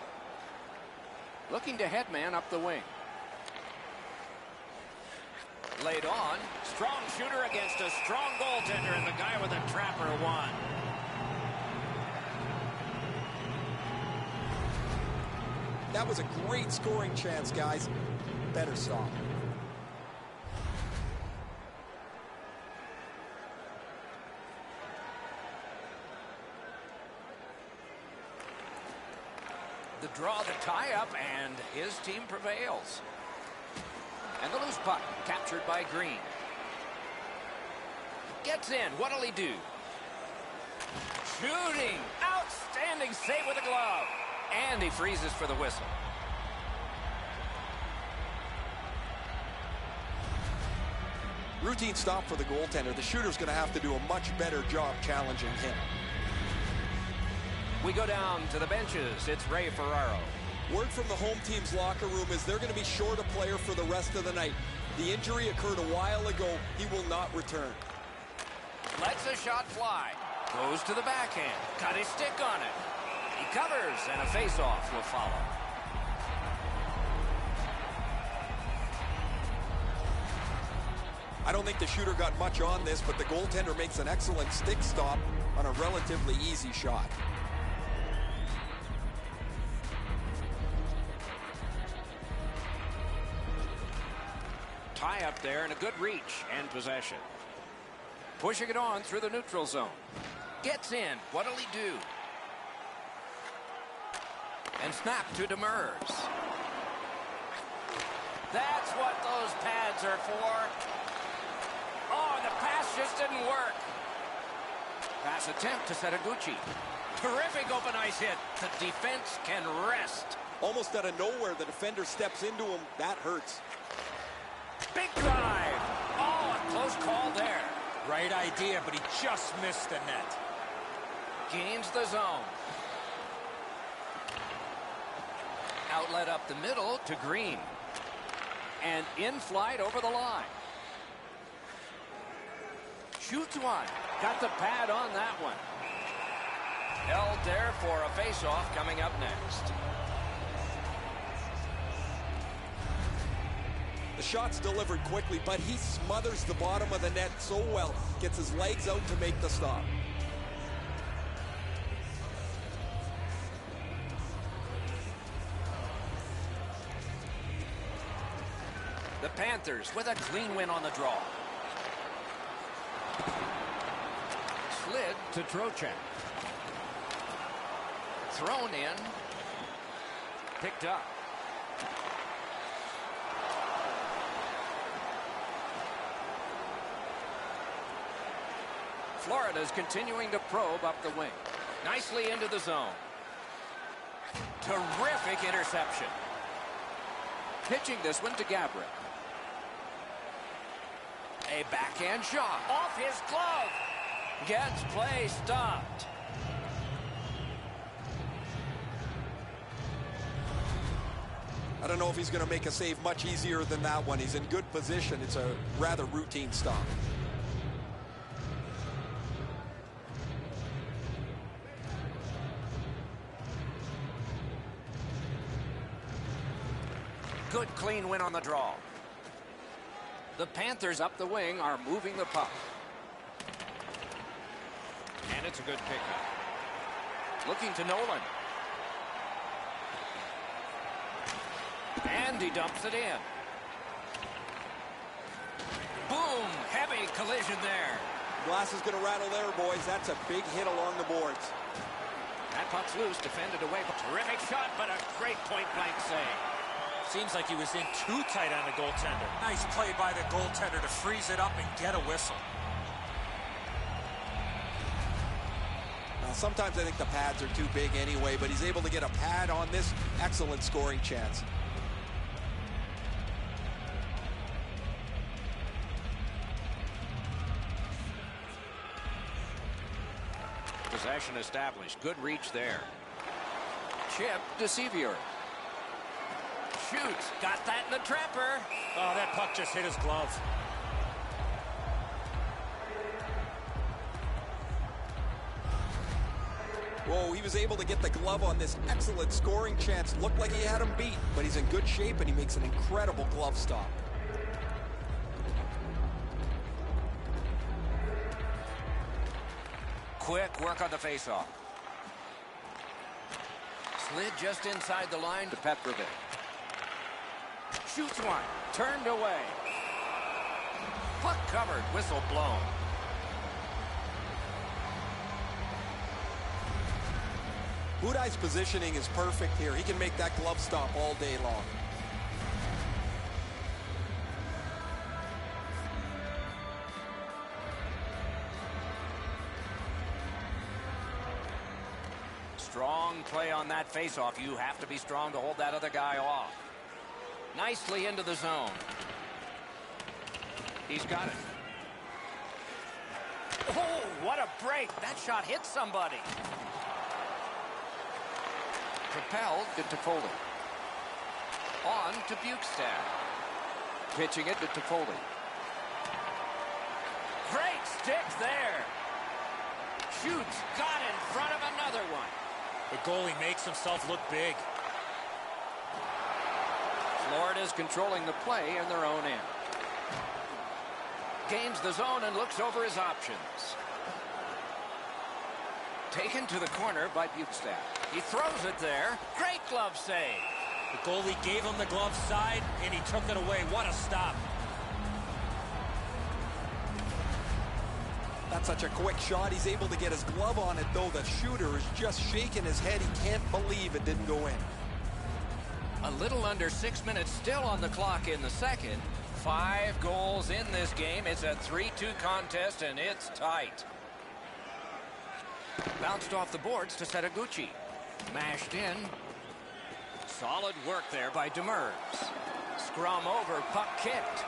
Looking to headman up the wing. Laid on. Strong shooter against a strong goaltender, and the guy with a trapper won. That was a great scoring chance, guys. Better stop. The draw, the tie-up, and his team prevails. And the loose puck captured by Green. Gets in. What'll he do? Shooting. Outstanding save with a glove. And he freezes for the whistle. Routine stop for the goaltender. The shooter's going to have to do a much better job challenging him. We go down to the benches. It's Ray Ferraro. Word from the home team's locker room is they're going to be short a player for the rest of the night. The injury occurred a while ago. He will not return. Lets a shot fly. Goes to the backhand. Got his stick on it. He covers, and a face-off will follow. I don't think the shooter got much on this, but the goaltender makes an excellent stick stop on a relatively easy shot. Tie up there and a good reach and possession. Pushing it on through the neutral zone. Gets in. What'll he do? And snap to Demers. That's what those pads are for. Oh, the pass just didn't work. Pass attempt to Setaguchi. Terrific open ice hit. The defense can rest. Almost out of nowhere, the defender steps into him. That hurts. Big drive. Oh, a close call there. Right idea, but he just missed the net. Gains the zone. Outlet up the middle to Green. And in flight over the line. Shoots one. Got the pad on that one. Held there for a face-off coming up next. shot's delivered quickly, but he smothers the bottom of the net so well. Gets his legs out to make the stop. The Panthers with a clean win on the draw. Slid to Trocheck. Thrown in. Picked up. Florida's continuing to probe up the wing. Nicely into the zone. Terrific interception. Pitching this one to Gabriel. A backhand shot off his glove. Gets play stopped. I don't know if he's going to make a save much easier than that one. He's in good position. It's a rather routine stop. Good clean win on the draw. The Panthers up the wing are moving the puck. And it's a good pickup. Looking to Nolan. And he dumps it in. Boom! Heavy collision there. Glass is going to rattle there, boys. That's a big hit along the boards. That puck's loose, defended away. Terrific shot, but a great point-blank save. Seems like he was in too tight on the goaltender. Nice play by the goaltender to freeze it up and get a whistle. Now, sometimes I think the pads are too big anyway, but he's able to get a pad on this excellent scoring chance. Possession established. Good reach there. Chip to Sevier. Shoots. Got that in the trapper. Oh, that puck just hit his glove. Whoa, he was able to get the glove on this excellent scoring chance. Looked like he had him beat, but he's in good shape and he makes an incredible glove stop. Quick work on the faceoff. Slid just inside the line to Petrovic. Shoots one. Turned away. Puck covered. Whistle blown. Budai's positioning is perfect here. He can make that glove stop all day long. Strong play on that faceoff. You have to be strong to hold that other guy off. Nicely into the zone. He's got it. Oh, what a break. That shot hit somebody. Propelled to Foley. On to Bukestad. Pitching it to Foley. Great stick there. Shoots. Got in front of another one. The goalie makes himself look big. Florida's controlling the play in their own end. Gains the zone and looks over his options. Taken to the corner by Bukestad. He throws it there. Great glove save. The goalie gave him the glove side, and he took it away. What a stop. That's such a quick shot. He's able to get his glove on it, though. The shooter is just shaking his head. He can't believe it didn't go in. A little under 6 minutes still on the clock in the second. 5 goals in this game. It's a 3-2 contest, and it's tight. Bounced off the boards to Setaguchi. Mashed in. Solid work there by Demers. Scrum over, puck kicked.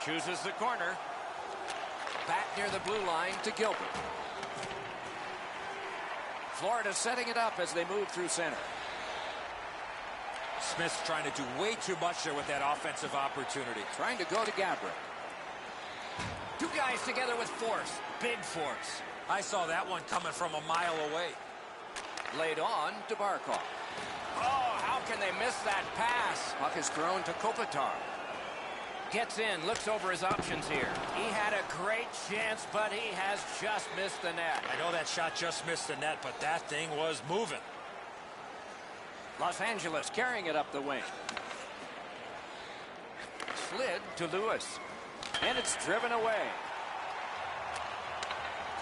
Chooses the corner. Back near the blue line to Gilbert. Florida setting it up as they move through center. Smith's trying to do way too much there with that offensive opportunity. Trying to go to Gabriel. 2 guys together with force. Big force. I saw that one coming from a mile away. Laid on to Barkov. Oh, how can they miss that pass? Puck is thrown to Kopitar. Gets in, looks over his options here. He had a great chance, but he has just missed the net. I know that shot just missed the net, but that thing was moving. Los Angeles carrying it up the wing. Slid to Lewis. And it's driven away.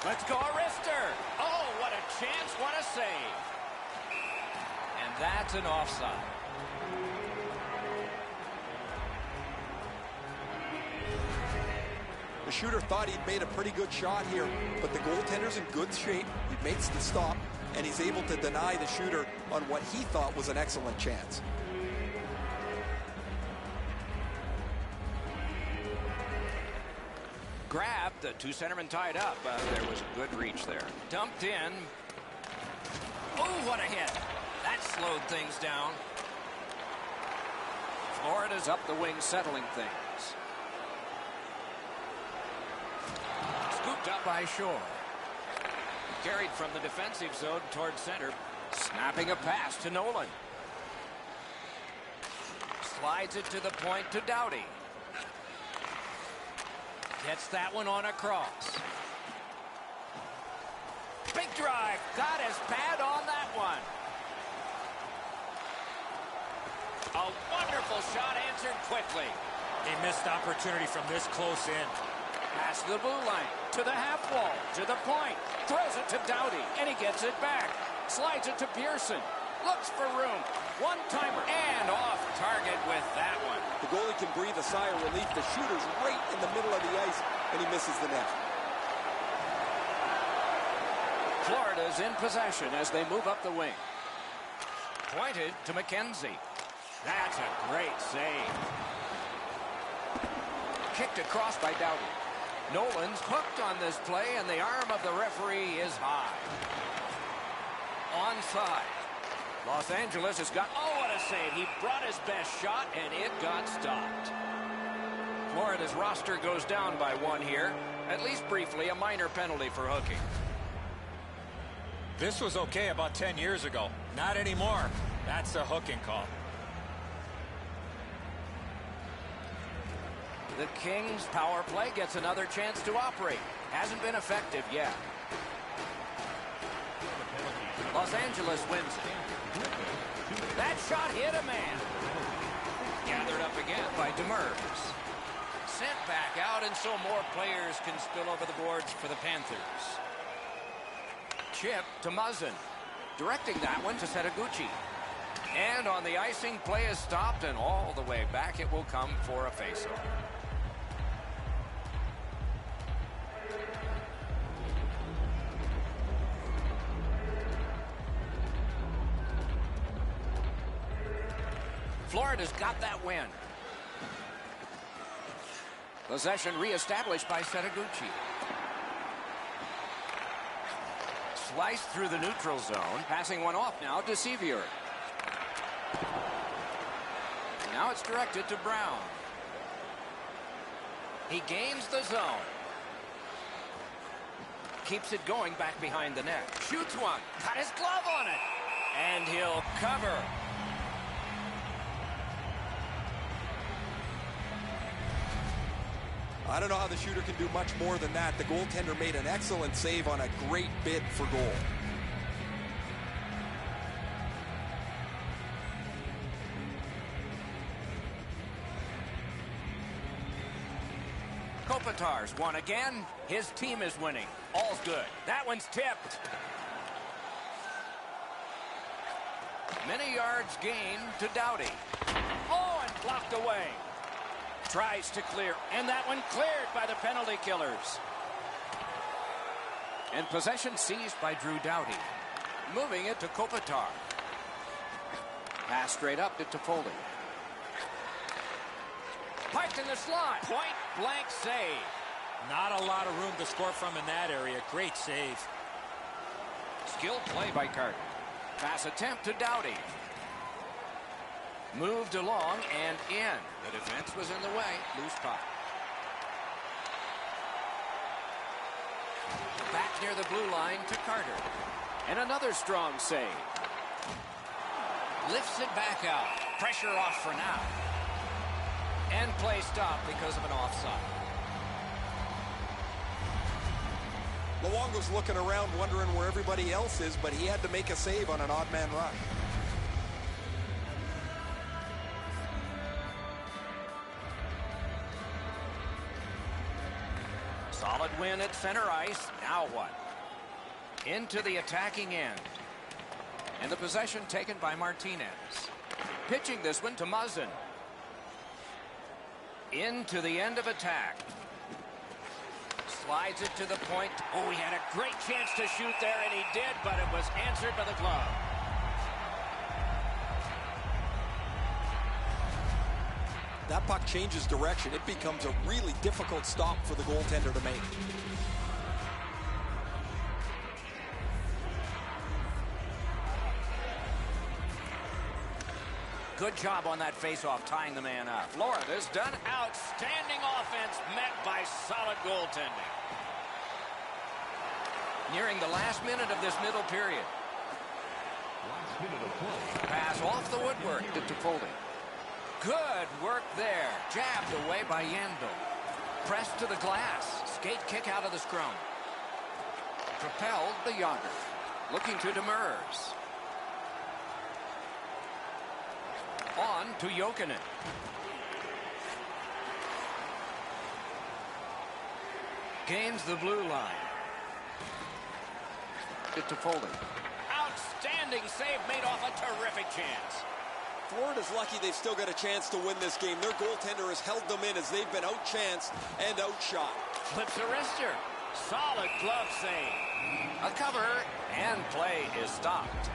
Let's go, Arister. Oh, what a chance, what a save. And that's an offside. The shooter thought he'd made a pretty good shot here, but the goaltender's in good shape. He makes the stop, and he's able to deny the shooter on what he thought was an excellent chance. Grabbed, the two centermen tied up. There was a good reach there. Dumped in. Oh, what a hit. That slowed things down. Florida's up the wing, settling things. Scooped up by Shore. Carried from the defensive zone toward center. Snapping a pass to Nolan. Slides it to the point to Doughty. Gets that one on across. Big drive. Got his pad on that one. A wonderful shot answered quickly. A missed opportunity from this close in. Past the blue line, to the half wall, to the point. Throws it to Doughty, and he gets it back. Slides it to Pearson. Looks for room. One-timer, and off target with that one. The goalie can breathe a sigh of relief. The shooter's right in the middle of the ice, and he misses the net. Florida's in possession as they move up the wing. Pointed to McKenzie. That's a great save. Kicked across by Doughty. Nolan's hooked on this play, and the arm of the referee is high. Onside. Los Angeles has got, oh, what a save. He brought his best shot, and it got stopped. Florida's roster goes down by one here. At least briefly, a minor penalty for hooking. This was okay about 10 years ago. Not anymore. That's a hooking call. The Kings' power play gets another chance to operate. Hasn't been effective yet. Los Angeles wins it. That shot hit a man. Gathered up again by Demers. Sent back out, and so more players can spill over the boards for the Panthers. Chip to Muzzin. Directing that one to Setaguchi. And on the icing, play is stopped, and all the way back it will come for a faceoff. Florida's got that win. Possession reestablished by Setaguchi. Sliced through the neutral zone. Passing one off now to Sevier. Now it's directed to Brown. He gains the zone. Keeps it going back behind the net. Shoots one. Got his glove on it. And he'll cover. I don't know how the shooter can do much more than that. The goaltender made an excellent save on a great bid for goal. Kopitar's won again. His team is winning. All's good. That one's tipped. Many yards gained to Doughty. Oh, and blocked away. Tries to clear, and that one cleared by the penalty killers. And possession seized by Drew Doughty. Moving it to Kopitar. Pass straight up to Toffoli. Piped in the slot. Point blank save. Not a lot of room to score from in that area. Great save. Skilled play by Carter. Pass attempt to Doughty. Moved along and in. The defense was in the way. Loose puck. Back near the blue line to Carter. And another strong save. Lifts it back out. Pressure off for now. And play stopped because of an offside. Luongo's looking around wondering where everybody else is, but he had to make a save on an odd man rush. Solid win at center ice. Now what? Into the attacking end. And the possession taken by Martinez. Pitching this one to Muzzin. Into the end of attack. Slides it to the point. Oh, he had a great chance to shoot there, and he did, but it was answered by the glove. That puck changes direction. It becomes a really difficult stop for the goaltender to make. Good job on that faceoff, tying the man up. Florida's done. Outstanding offense met by solid goaltending. Nearing the last minute of this middle period. Last minute of play. Pass off the woodwork to Toffoli. Good work there. Jabbed away by Yandel. Pressed to the glass. Skate kick out of the scrum. Propelled the Yager. Looking to Demers. On to Jokinen. Gains the blue line. To Toffoli. Outstanding save made off a terrific chance. Florida's lucky they've still got a chance to win this game. Their goaltender has held them in as they've been outchanced and outshot. Flips a wrister. Solid glove save. A cover, and play is stopped.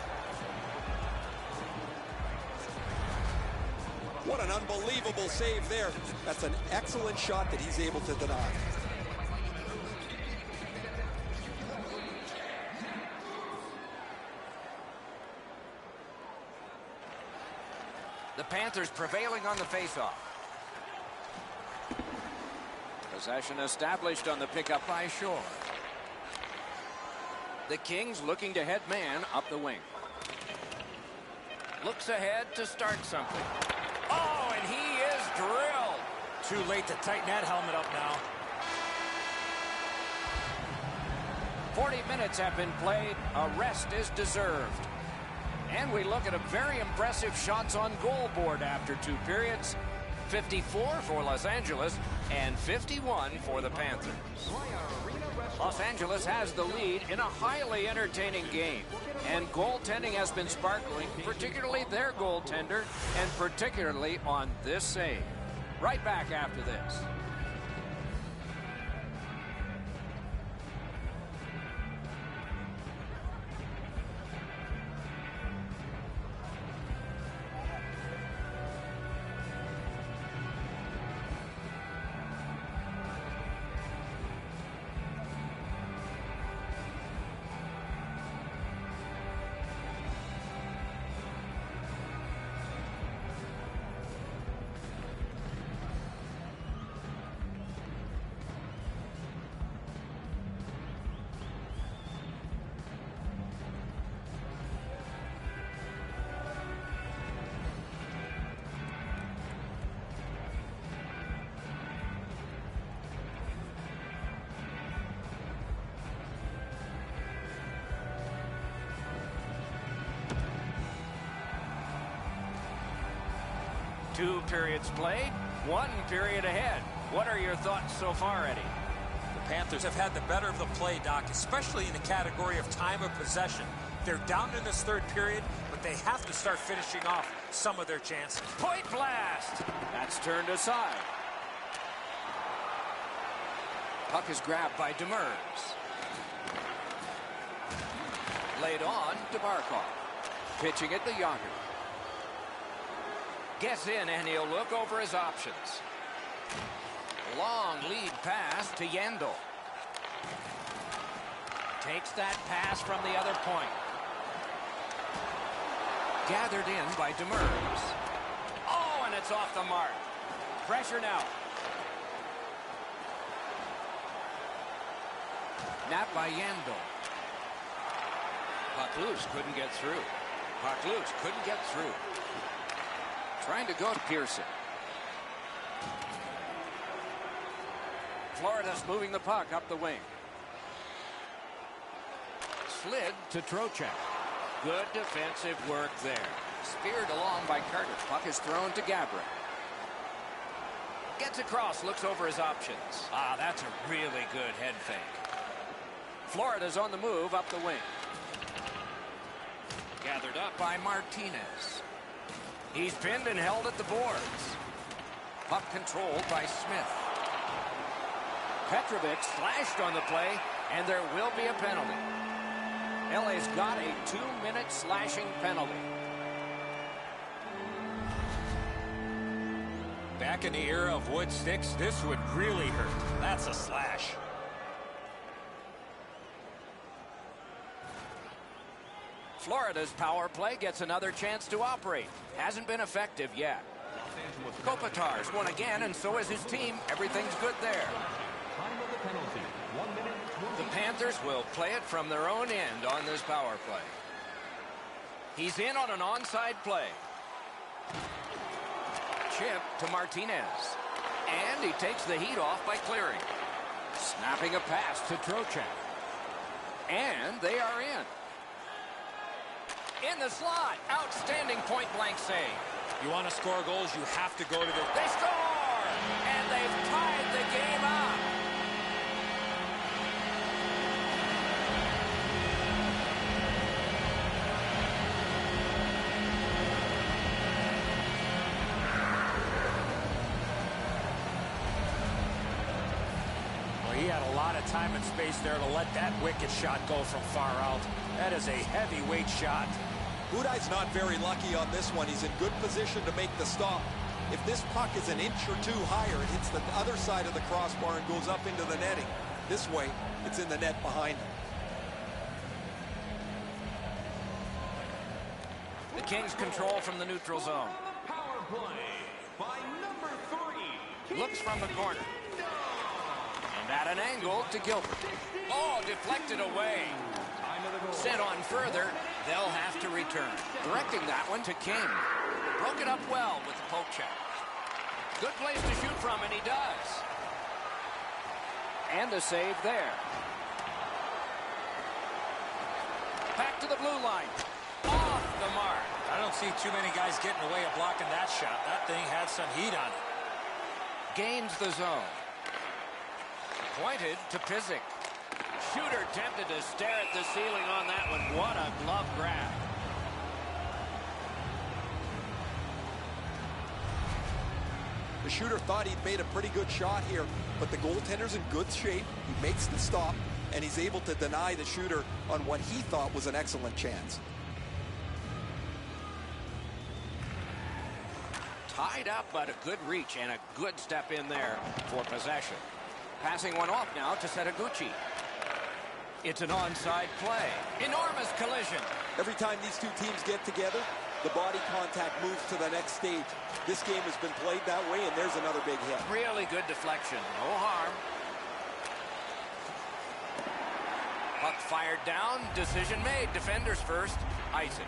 What an unbelievable save there. That's an excellent shot that he's able to deny. The Panthers prevailing on the faceoff. Possession established on the pickup by Shore. The Kings looking to head man up the wing. Looks ahead to start something. Oh, and he is drilled. Too late to tighten that helmet up now. 40 minutes have been played. A rest is deserved. And we look at a very impressive shots on goal board after 2 periods. 54 for Los Angeles and 51 for the Panthers. Los Angeles has the lead in a highly entertaining game. And goaltending has been sparkling, particularly their goaltender, and particularly on this save. Right back after this. Two periods played, 1 period ahead. What are your thoughts so far, Eddie? The Panthers have had the better of the play, Doc, especially in the category of time of possession. They're down in this 3rd period, but they have to start finishing off some of their chances. Point blast! That's turned aside. Puck is grabbed by Demers. Laid on to Barkov. Pitching it to Yager. Gets in, and he'll look over his options. Long lead pass to Yandel. Takes that pass from the other point. Gathered in by Demers. Oh, and it's off the mark. Pressure now. Nap by Yandel. Puck loose, couldn't get through. Puck loose, couldn't get through. Trying to go to Pearson. Florida's moving the puck up the wing. Slid to Trocheck. Good defensive work there. Speared along by Carter. Puck is thrown to Gabrick. Gets across, looks over his options. Ah, that's a really good head fake. Florida's on the move up the wing. Gathered up by Martinez. He's pinned and held at the boards. Puck controlled by Smith. Petrovic slashed on the play, and there will be a penalty. LA's got a 2-minute slashing penalty. Back in the era of wood sticks, this would really hurt. That's a slash. Florida's power play gets another chance to operate. Hasn't been effective yet. Kopitar's won again, and so is his team. Everything's good there. Time of the penalty, 1 minute, 20. The Panthers will play it from their own end on this power play. He's in on an onside play. Chip to Martinez. And he takes the heat off by clearing. Snapping a pass to Trocheck. And they are in. In the slot. Outstanding point-blank save. You want to score goals, you have to go to the... They score! And they've tied the game up. Well, he had a lot of time and space there to let that wicked shot go from far out. That is a heavyweight shot. Budaj's not very lucky on this one. He's in good position to make the stop. If this puck is an inch or two higher, it hits the other side of the crossbar and goes up into the netting. This way, it's in the net behind him. The Kings control from the neutral zone. Power play by number 3. Looks from the corner. And at an angle to Gilbert. Oh, deflected away. Sent on further, they'll have to return. Directing that one to King. Broke it up well with the poke check. Good place to shoot from, and he does. And a save there. Back to the blue line. Off the mark. I don't see too many guys getting away of blocking that shot. That thing had some heat on it. Gains the zone. Pointed to Pizik. Shooter tempted to stare at the ceiling on that one. What a glove grab. The shooter thought he'd made a pretty good shot here, but the goaltender's in good shape. He makes the stop, and he's able to deny the shooter on what he thought was an excellent chance. Tied up, but a good reach and a good step in there for possession. Passing one off now to Setaguchi. It's an onside play. Enormous collision. Every time these two teams get together, the body contact moves to the next stage. This game has been played that way, and there's another big hit. Really good deflection. No harm. Puck fired down. Decision made. Defenders first. Icing.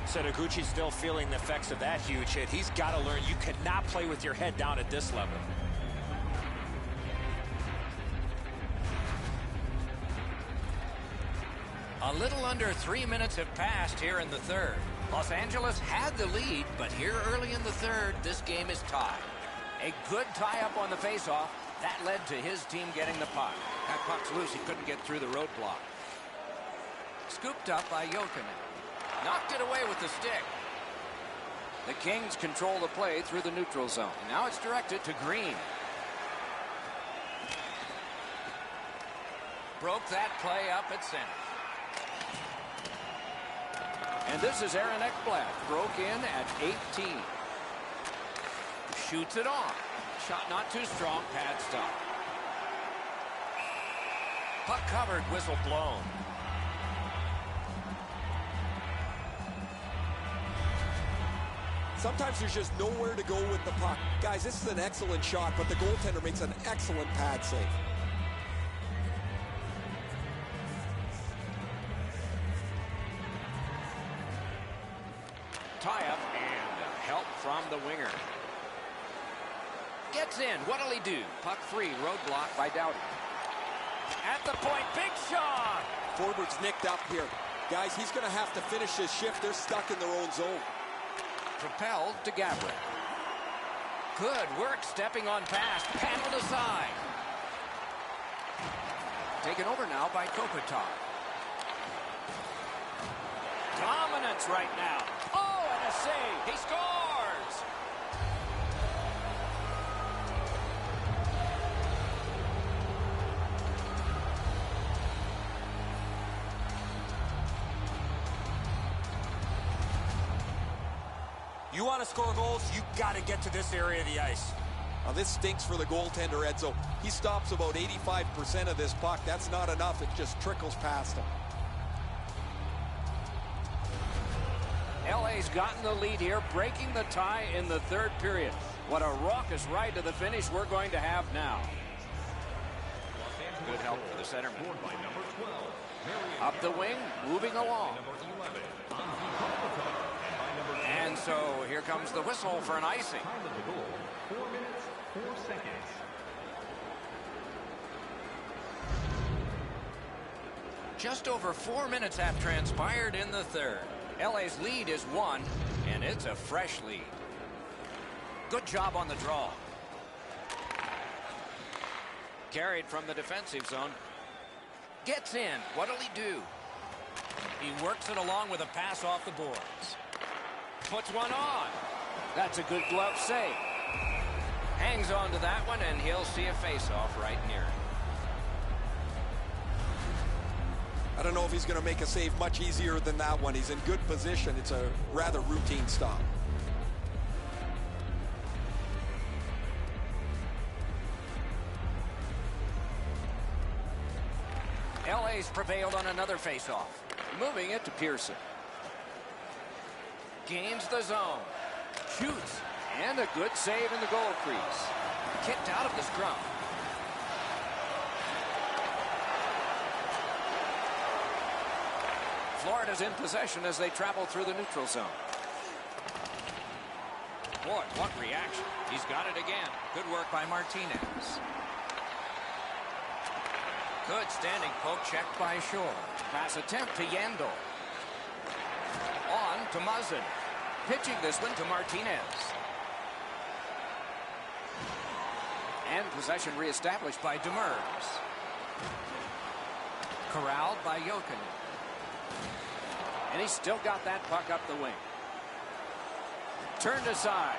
Setaguchi's still feeling the effects of that huge hit. He's got to learn you cannot play with your head down at this level. A little under 3 minutes have passed here in the third. Los Angeles had the lead, but here early in the third, this game is tied. A good tie-up on the faceoff. That led to his team getting the puck. That puck's loose. He couldn't get through the roadblock. Scooped up by Jokinen. Knocked it away with the stick. The Kings control the play through the neutral zone. Now it's directed to Green. Broke that play up at center. And this is Aaron Ekblad. Broke in at 18. Shoots it on. Shot not too strong. Pad stop. Puck covered. Whistle blown. Sometimes there's just nowhere to go with the puck. Guys, this is an excellent shot, but the goaltender makes an excellent pad save. Tie-up and help from the winger. Gets in. What'll he do? Puck free. Roadblock by Doughty. At the point. Big shot. Forward's nicked up here. Guys, he's going to have to finish his shift. They're stuck in their own zone. Propelled to Gabriel. Good work stepping on past. Paddled aside. Taken over now by Kopitar. Dominance right now. Oh, and a save. He scores. You want to score goals, you got to get to this area of the ice. Now this stinks for the goaltender, Edzo. He stops about 85% of this puck. That's not enough. It just trickles past him. LA's gotten the lead here, breaking the tie in the third period. What a raucous ride to the finish we're going to have now. Good help for the centerman. Up the wing, moving along. And so here comes the whistle for an icing. 4 minutes, 4 seconds. Just over 4 minutes have transpired in the third. LA's lead is 1, and it's a fresh lead. Good job on the draw. Carried from the defensive zone. Gets in. What'll he do? He works it along with a pass off the boards. Puts one on. That's a good glove save. Hangs on to that one, and he'll see a face-off right near it. I don't know if he's going to make a save much easier than that one. He's in good position. It's a rather routine stop. LA's prevailed on another face-off. Moving it to Pearson. Gains the zone. Shoots. And a good save in the goal crease. Kicked out of the scrum. Florida's in possession as they travel through the neutral zone. Boy, what reaction. He's got it again. Good work by Martinez. Good standing poke checked by Shore. Pass attempt to Yandel. On to Muzzin. Pitching this one to Martinez. And possession reestablished by Demers. Corralled by Jokinen. And he's still got that puck up the wing. Turned aside.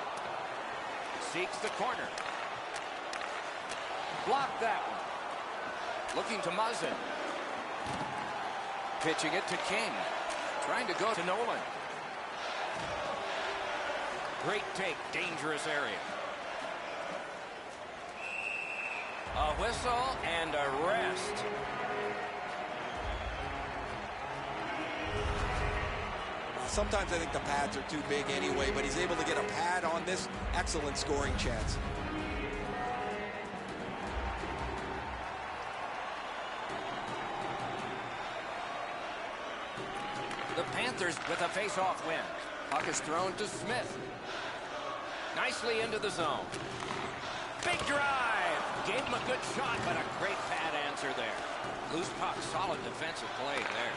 Seeks the corner. Blocked that one. Looking to Muzzin. Pitching it to King. Trying to go to Nolan. Great take. Dangerous area. A whistle and a rest. Sometimes I think the pads are too big anyway, but he's able to get a pad on this. Excellent scoring chance. The Panthers with a face-off win. Puck is thrown to Smith. Nicely into the zone. Big drive. Gave him a good shot, but a great pad answer there. Loose puck, solid defensive play there.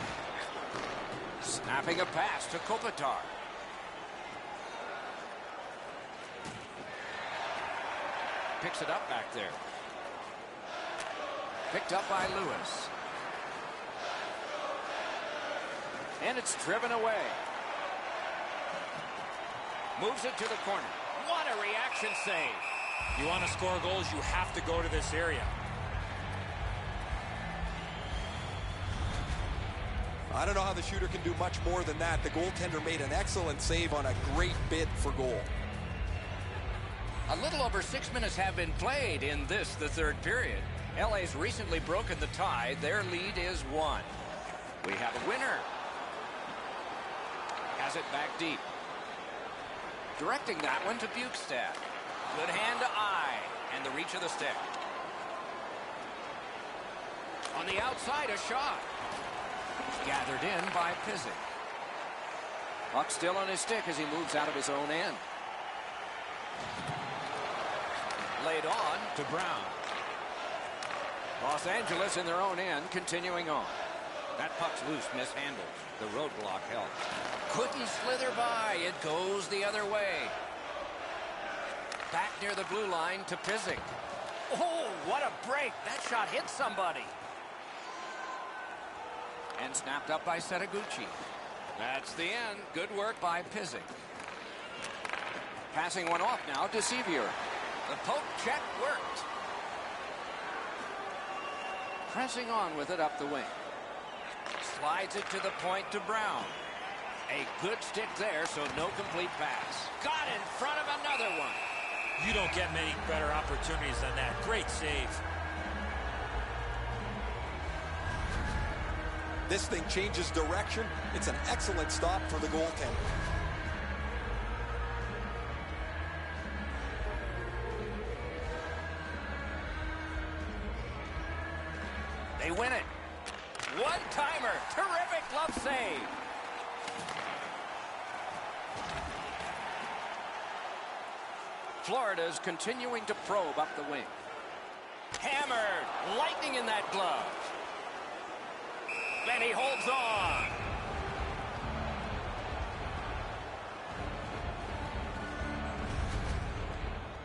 Snapping a pass to Kopitar. Picks it up back there. Picked up by Lewis. And it's driven away. Moves it to the corner. What a reaction save. You want to score goals, you have to go to this area. I don't know how the shooter can do much more than that. The goaltender made an excellent save on a great bid for goal. A little over 6 minutes have been played in this, the third period. LA's recently broken the tie. Their lead is 1. We have a winner. Has it back deep. Directing that one to Bukestad. Good hand to eye. And the reach of the stick. On the outside, a shot. Gathered in by Pizik. Puck still on his stick as he moves out of his own end. Laid on to Brown. Los Angeles in their own end, continuing on. That puck's loose, mishandled. The roadblock held. Couldn't slither by. It goes the other way. Back near the blue line to Pysyk. Oh, what a break. That shot hit somebody. And snapped up by Setaguchi. That's the end. Good work by Pysyk. Passing one off now to Sevier. The poke check worked. Pressing on with it up the wing. Slides it to the point to Brown. A good stick there, so no complete pass. Got in front of another one. You don't get many better opportunities than that. Great save. This thing changes direction. It's an excellent stop for the goaltender. They win it. One-timer. Terrific glove save. Florida's continuing to probe up the wing. Hammered. Lightning in that glove. And he holds on.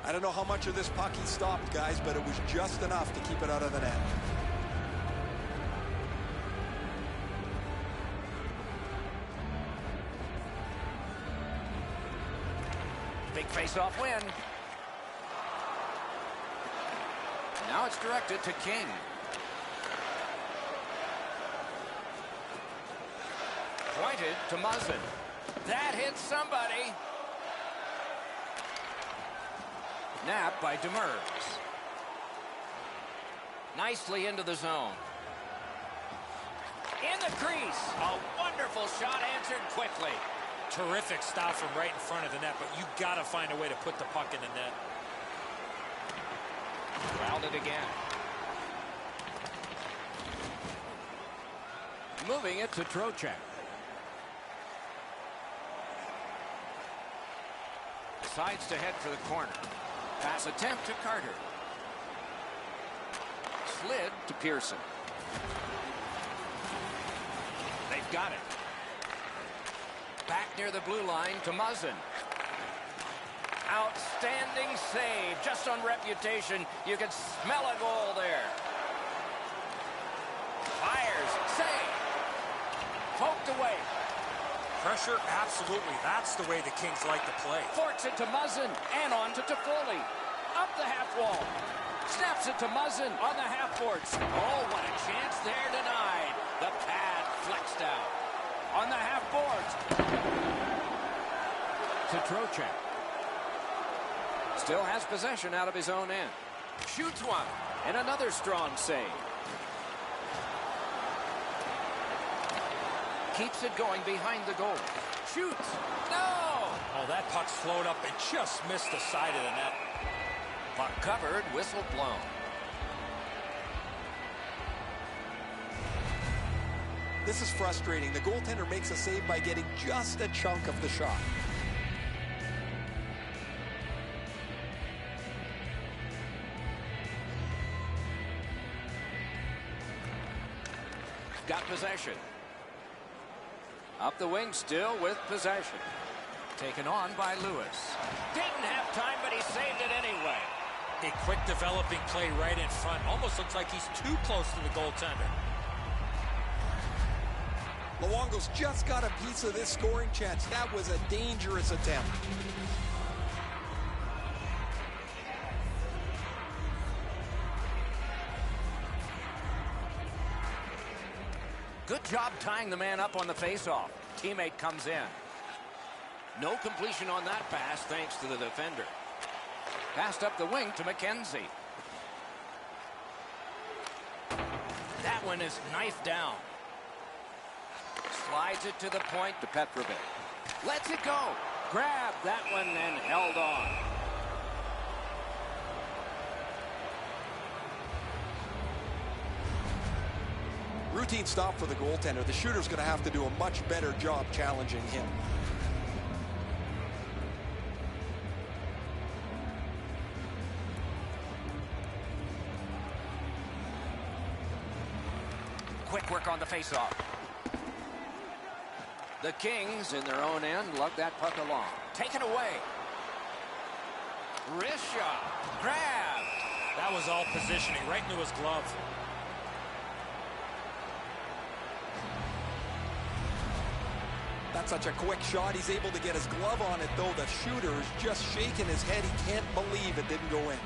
I don't know how much of this puck he stopped, guys, but it was just enough to keep it out of the net. Big face-off win. Now it's directed to King. Pointed to Muzzin. That hits somebody. Napped by Demers. Nicely into the zone. In the crease. A wonderful shot answered quickly. Terrific stop from right in front of the net, but you got to find a way to put the puck in the net. Ground it again. Moving it to Trocheck. Decides to head for the corner. Pass attempt to Carter. Slid to Pearson. They've got it. Back near the blue line to Muzzin. Outstanding save. Just on reputation, you can smell a goal there. Fires. Save. Poked away. Pressure, absolutely. That's the way the Kings like to play. Forks it to Muzzin and on to Toffoli. Up the half wall. Snaps it to Muzzin on the half boards. Oh, what a chance there denied. The pad flexed out. On the half boards. To Trocheck. Still has possession out of his own end. Shoots one. And another strong save. Keeps it going behind the goal. Shoots. No! Oh, that puck slowed up and just missed the side of the net. Puck covered, whistle blown. This is frustrating. The goaltender makes a save by getting just a chunk of the shot. Got possession. Up the wing still with possession. Taken on by Lewis. Didn't have time, but he saved it anyway. A quick developing play right in front. Almost looks like he's too close to the goaltender. Luongo's just got a piece of this scoring chance. That was a dangerous attempt. Good job tying the man up on the faceoff. Teammate comes in. No completion on that pass thanks to the defender. Passed up the wing to McKenzie. That one is knifed down. Slides it to the point to Petrovic. Lets it go. Grabbed that one and held on. Routine stop for the goaltender. The shooter's going to have to do a much better job challenging him. Quick work on the faceoff. The Kings in their own end lug that puck along. Taken away. Wrist shot. Grab. That was all positioning right into his glove. That's such a quick shot. He's able to get his glove on it, though. The shooter is just shaking his head. He can't believe it didn't go in.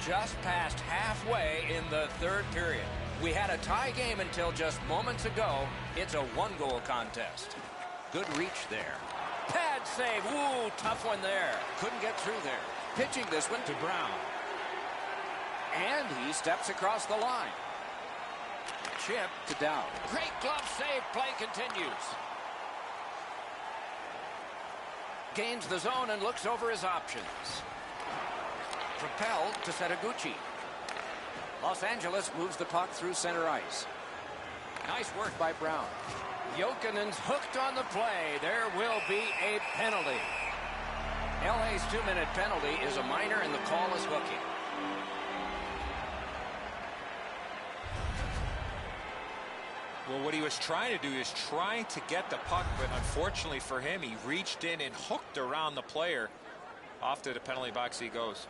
Just past halfway in the third period. We had a tie game until just moments ago. It's a one-goal contest. Good reach there. Pad save. Ooh, tough one there. Couldn't get through there. Pitching this one to Brown. And he steps across the line. Chip to Dowd. Great glove save. Play continues. Gains the zone and looks over his options. Propelled to Setaguchi. Los Angeles moves the puck through center ice. Nice work by Brown. Jokinen's hooked on the play. There will be a penalty. LA's 2-minute penalty is a minor and the call is hooking. Well, what he was trying to do is trying to get the puck, but unfortunately for him, he reached in and hooked around the player. Off to the penalty box he goes.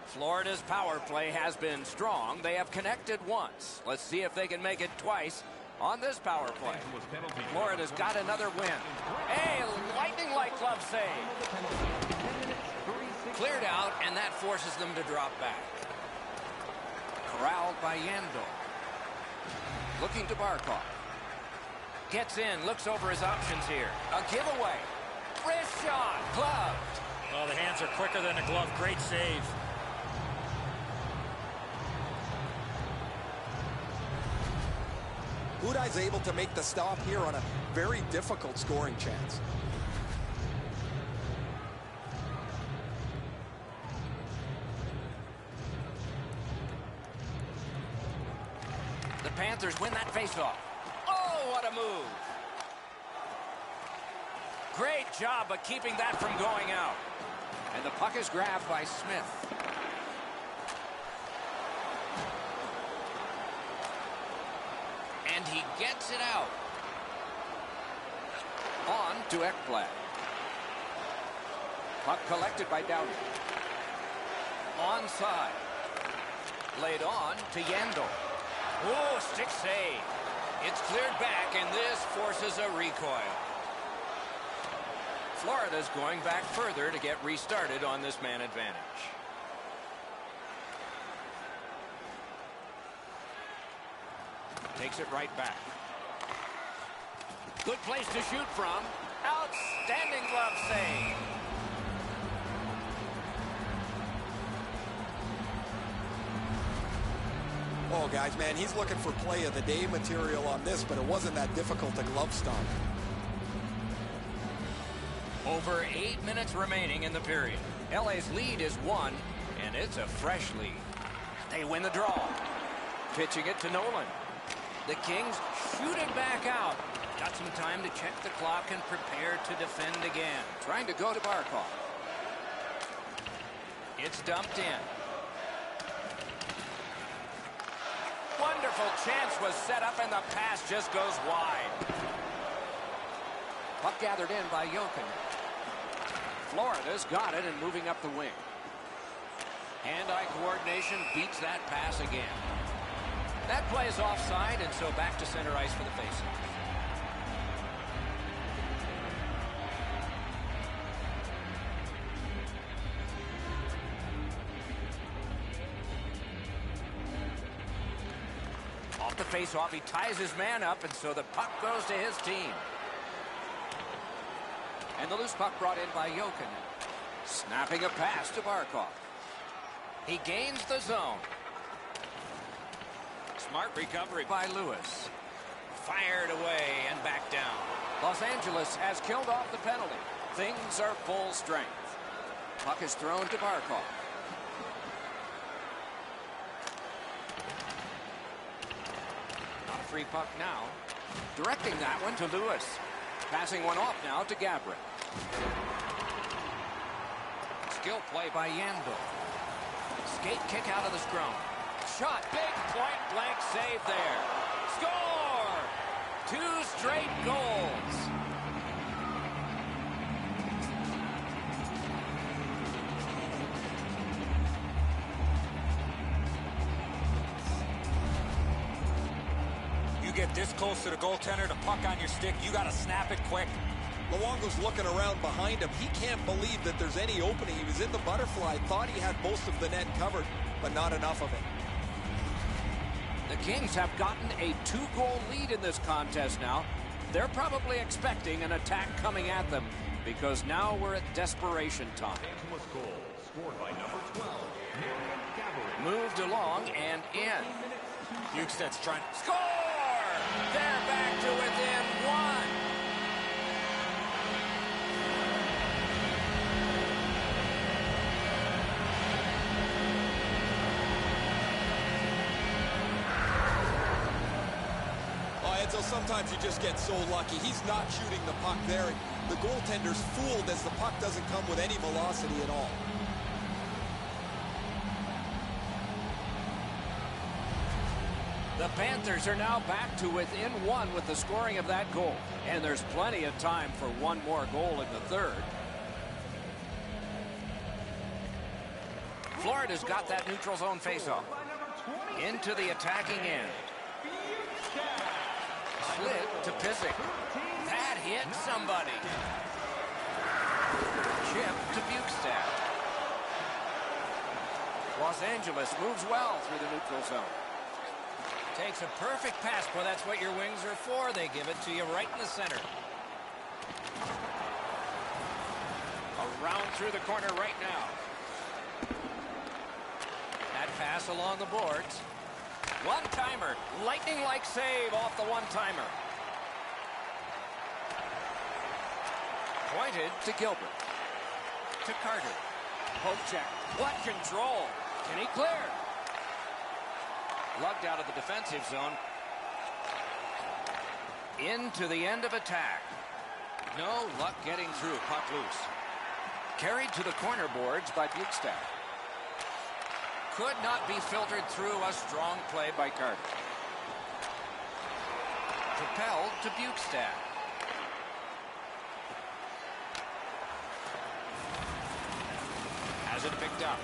Florida's power play has been strong. They have connected once. Let's see if they can make it twice on this power play. Florida's got another win. A lightning-like glove save. Cleared out, and that forces them to drop back. Corralled by Yandel. Looking to Barkov. Gets in, looks over his options here. A giveaway. Wrist shot, gloved. Well, the hands are quicker than a glove. Great save. Udai's able to make the stop here on a very difficult scoring chance. The Panthers win that faceoff. Oh, what a move. Great job of keeping that from going out. And the puck is grabbed by Smith. And he gets it out. On to Ekblad. Puck collected by Dowdy. Onside. Laid on to Yandel. Oh, stick save. It's cleared back, and this forces a recoil. Florida's going back further to get restarted on this man advantage. Takes it right back. Good place to shoot from. Outstanding glove save. Oh, guys, man, he's looking for play of the day material on this, but it wasn't that difficult to glove stomp. Over 8 minutes remaining in the period. LA's lead is 1, and it's a fresh lead. They win the draw. Pitching it to Nolan. The Kings shoot it back out. Got some time to check the clock and prepare to defend again. Trying to go to Barkov. It's dumped in. Wonderful chance was set up, and the pass just goes wide. Puck gathered in by Jokin. Florida's got it and moving up the wing. Hand-eye coordination beats that pass again. That play is offside, and so back to center ice for the faceoff. Off the faceoff, he ties his man up, and so the puck goes to his team. And the loose puck brought in by Jokin. Snapping a pass to Barkov. He gains the zone. Smart recovery by Lewis. Fired away and back down. Los Angeles has killed off the penalty. Things are full strength. Puck is thrown to Barkov. Not a free puck now. Directing that one to Lewis. Passing one off now to Gabriel. Skill play by Yandel. Skate kick out of the scrum. shot. Big point-blank save there. Score! 2 straight goals. You get this close to the goaltender, the puck on your stick, you got to snap it quick. Luongo's looking around behind him. He can't believe that there's any opening. He was in the butterfly, thought he had most of the net covered, but not enough of it. The Kings have gotten a 2-goal lead in this contest now. They're probably expecting an attack coming at them because now we're at desperation time. Angeles goal scored by number 12, Moved along and in. Bukestad's trying. Score! They're back to within 1. So sometimes you just get so lucky. He's not shooting the puck there. The goaltender's fooled as the puck doesn't come with any velocity at all. The Panthers are now back to within 1 with the scoring of that goal. And there's plenty of time for one more goal in the third. Florida's got that neutral zone faceoff. Into the attacking end. Slid to Pissick. That hit somebody. Chip to Bukestad. Los Angeles moves well through the neutral zone. Takes a perfect pass. Well, that's what your wings are for. They give it to you right in the center. Around through the corner right now. That pass along the boards. One-timer. Lightning-like save off the one-timer. Pointed to Gilbert. To Carter. Poke check. What control. Can he clear? Lugged out of the defensive zone. Into the end of attack. No luck getting through. Puck loose. Carried to the corner boards by Bukestad. Could not be filtered through. A strong play by Carter. Propelled to Bukestad. Has it picked up.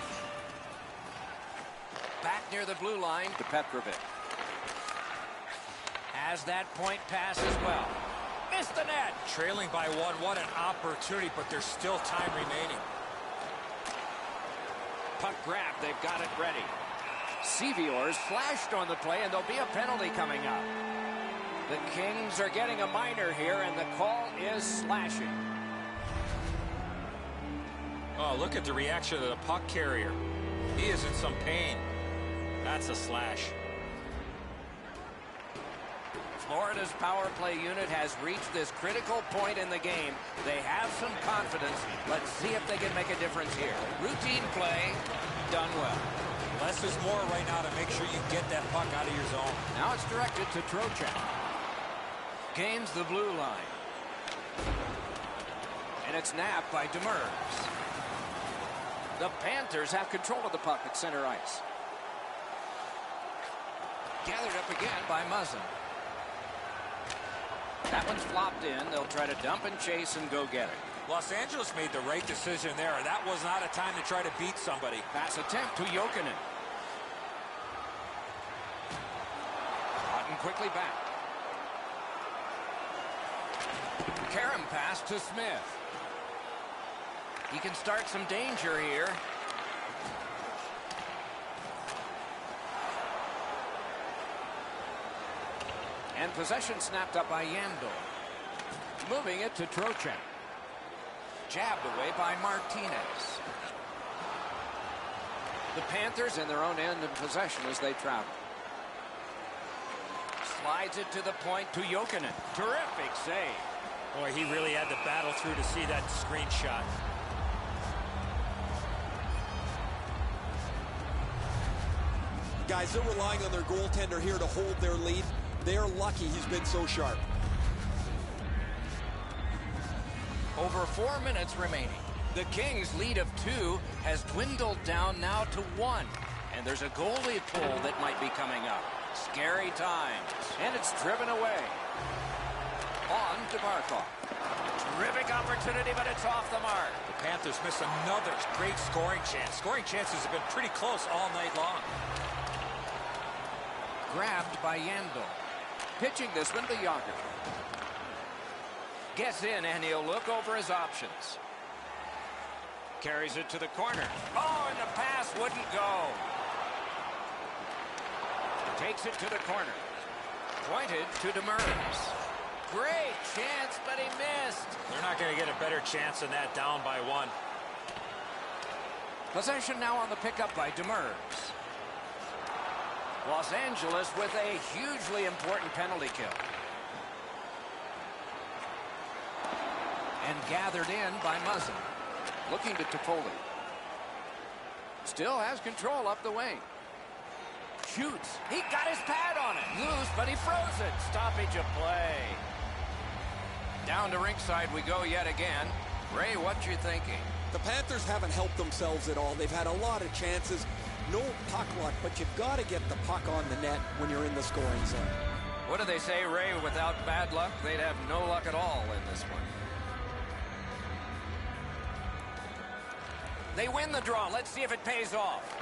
Back near the blue line to Petrovic. Has that point pass as well. Missed the net. Trailing by 1. What an opportunity, but there's still time remaining. Puck grab. They've got it ready. Sevior's flashed on the play, and there'll be a penalty coming up. The Kings are getting a minor here, and the call is slashing. Oh, look at the reaction of the puck carrier. He is in some pain. That's a slash. Florida's power play unit has reached this critical point in the game. They have some confidence. Let's see if they can make a difference here. Routine play, done well. Less is more right now to make sure you get that puck out of your zone. Now it's directed to Trocheck. Gains the blue line. And it's napped by Demers. The Panthers have control of the puck at center ice. Gathered up again by Muzzin. That one's flopped in. They'll try to dump and chase and go get it. Los Angeles made the right decision there. That was not a time to try to beat somebody. Pass attempt to Jokinen. Cotton quickly back. Karam pass to Smith. He can start some danger here. And possession snapped up by Yandel. Moving it to Trocheck. Jabbed away by Martinez. The Panthers in their own end of possession as they travel. Slides it to the point to Jokinen. Terrific save. Boy, he really had to battle through to see that screen shot. Guys, they're relying on their goaltender here to hold their lead. They're lucky he's been so sharp. Over 4 minutes remaining. The Kings' lead of 2 has dwindled down now to 1. And there's a goalie pull that might be coming up. Scary times. And it's driven away. On to Barkov. Terrific opportunity, but it's off the mark. The Panthers miss another great scoring chance. Scoring chances have been pretty close all night long. Grabbed by Yandel. Pitching this one to Yager. Gets in, and he'll look over his options. Carries it to the corner. Oh, and the pass wouldn't go. Takes it to the corner. Pointed to Demers. Great chance, but he missed. They're not going to get a better chance than that, down by 1. Possession now on the pickup by Demers. Los Angeles with a hugely important penalty kill. And gathered in by Muzzin. Looking to Toffoli. Still has control up the wing. Shoots. He got his pad on it. Loose, but he froze it. Stoppage of play. Down to ringside we go yet again. Ray, what you thinking? The Panthers haven't helped themselves at all. They've had a lot of chances. No puck luck, but you've got to get the puck on the net when you're in the scoring zone. What do they say, Ray? Without bad luck, they'd have no luck at all in this one. They win the draw. Let's see if it pays off.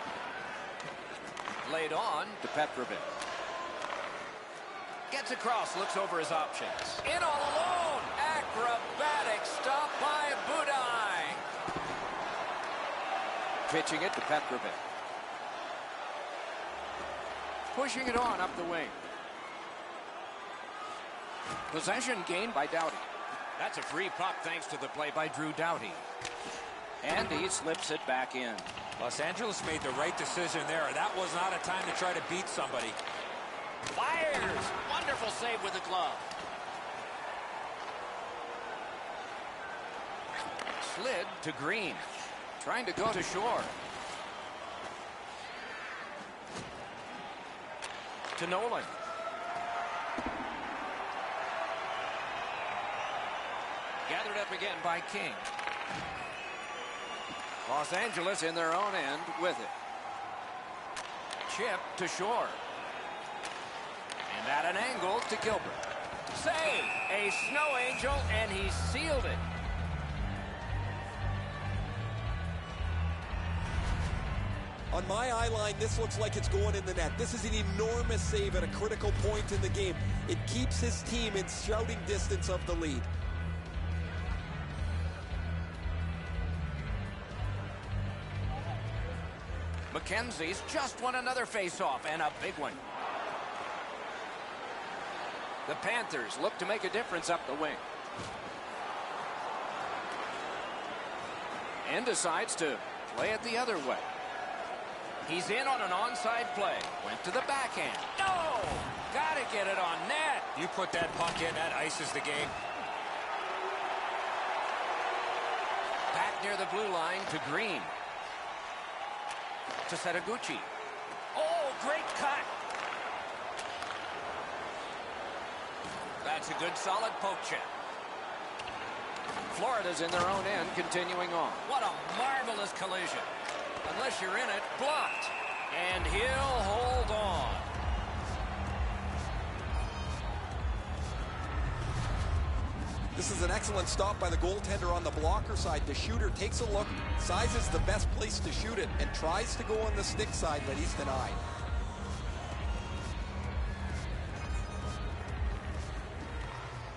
Laid on to Petrovic. Gets across, looks over his options. In all alone. Acrobatic stop by Budaj. Pitching it to Petrovic. Pushing it on up the wing. Possession gained by Doughty. That's a free puck thanks to the play by Drew Doughty. And he slips it back in. Los Angeles made the right decision there. That was not a time to try to beat somebody. Fires! Wonderful save with the glove. Slid to Green. Trying to go to shore. To Nolan. Gathered up again by King. Los Angeles in their own end with it. Chip to shore. And at an angle to Gilbert. Save! A snow angel, and he sealed it. On my eye line, this looks like it's going in the net. This is an enormous save at a critical point in the game. It keeps his team in shouting distance of the lead. McKenzie's just won another face-off, and a big one. The Panthers look to make a difference up the wing. And decides to play it the other way. He's in on an onside play. Went to the backhand. No! Gotta get it on net. You put that puck in, that ices the game. Back near the blue line to Green. To Setaguchi. Oh, great cut. That's a good solid poke check. Florida's in their own end, continuing on. What a marvelous collision. Unless you're in it, blocked. And he'll hold on. This is an excellent stop by the goaltender on the blocker side. The shooter takes a look, sizes the best place to shoot it, and tries to go on the stick side, but he's denied.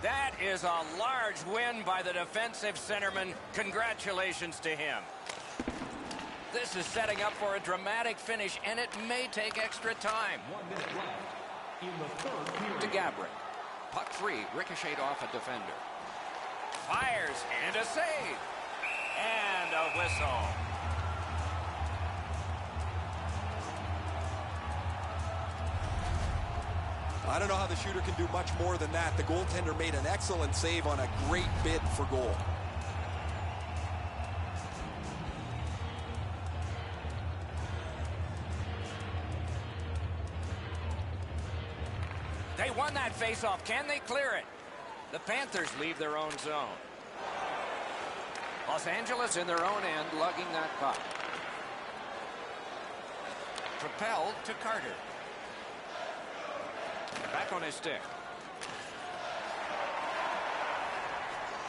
That is a large win by the defensive centerman. Congratulations to him. This is setting up for a dramatic finish, and it may take extra time. 1 minute left in the third period. To Gabrick. Puck free, ricocheted off a defender. Fires, and a save. And a whistle. I don't know how the shooter can do much more than that. The goaltender made an excellent save on a great bid for goal. They won that faceoff. Can they clear it? The Panthers leave their own zone. Los Angeles in their own end, lugging that puck. Propelled to Carter. Back on his stick.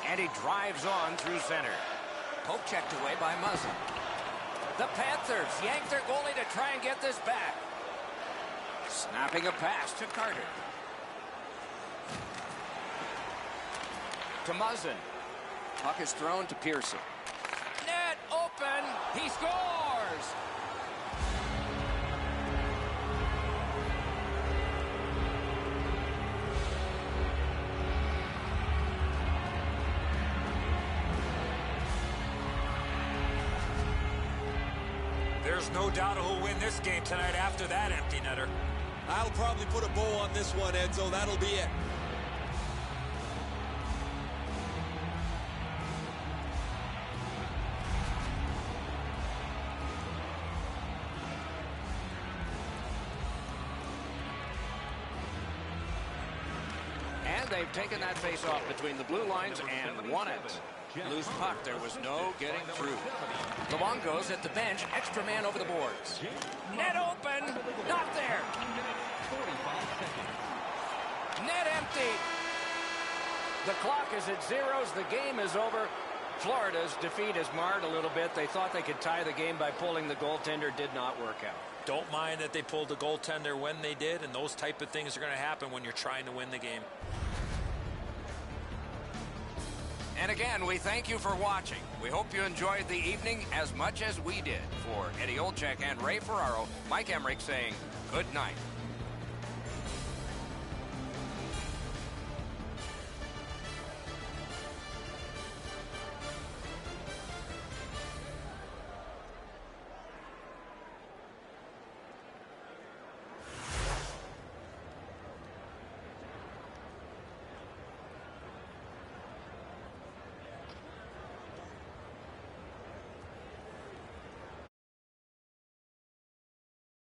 And he drives on through center. Poke checked away by Muzzin. The Panthers yank their goalie to try and get this back. Snapping a pass to Carter. To Muzzin. Puck is thrown to Pearson. Net open. He scores. There's no doubt who'll win this game tonight after that empty netter. I'll probably put a bow on this one, Edzo. That'll be it. And they've taken that face-off between the blue lines and won it. Loose puck. There was no getting through. Luongos at the bench. Extra man over the boards. Net open. Not there. Net empty. The clock is at zeros. The game is over. Florida's defeat is marred a little bit. They thought they could tie the game by pulling the goaltender. Did not work out. Don't mind that they pulled the goaltender when they did, and those type of things are going to happen when you're trying to win the game. And again, we thank you for watching. We hope you enjoyed the evening as much as we did. For Eddie Olczyk and Ray Ferraro, Mike Emmerich saying good night.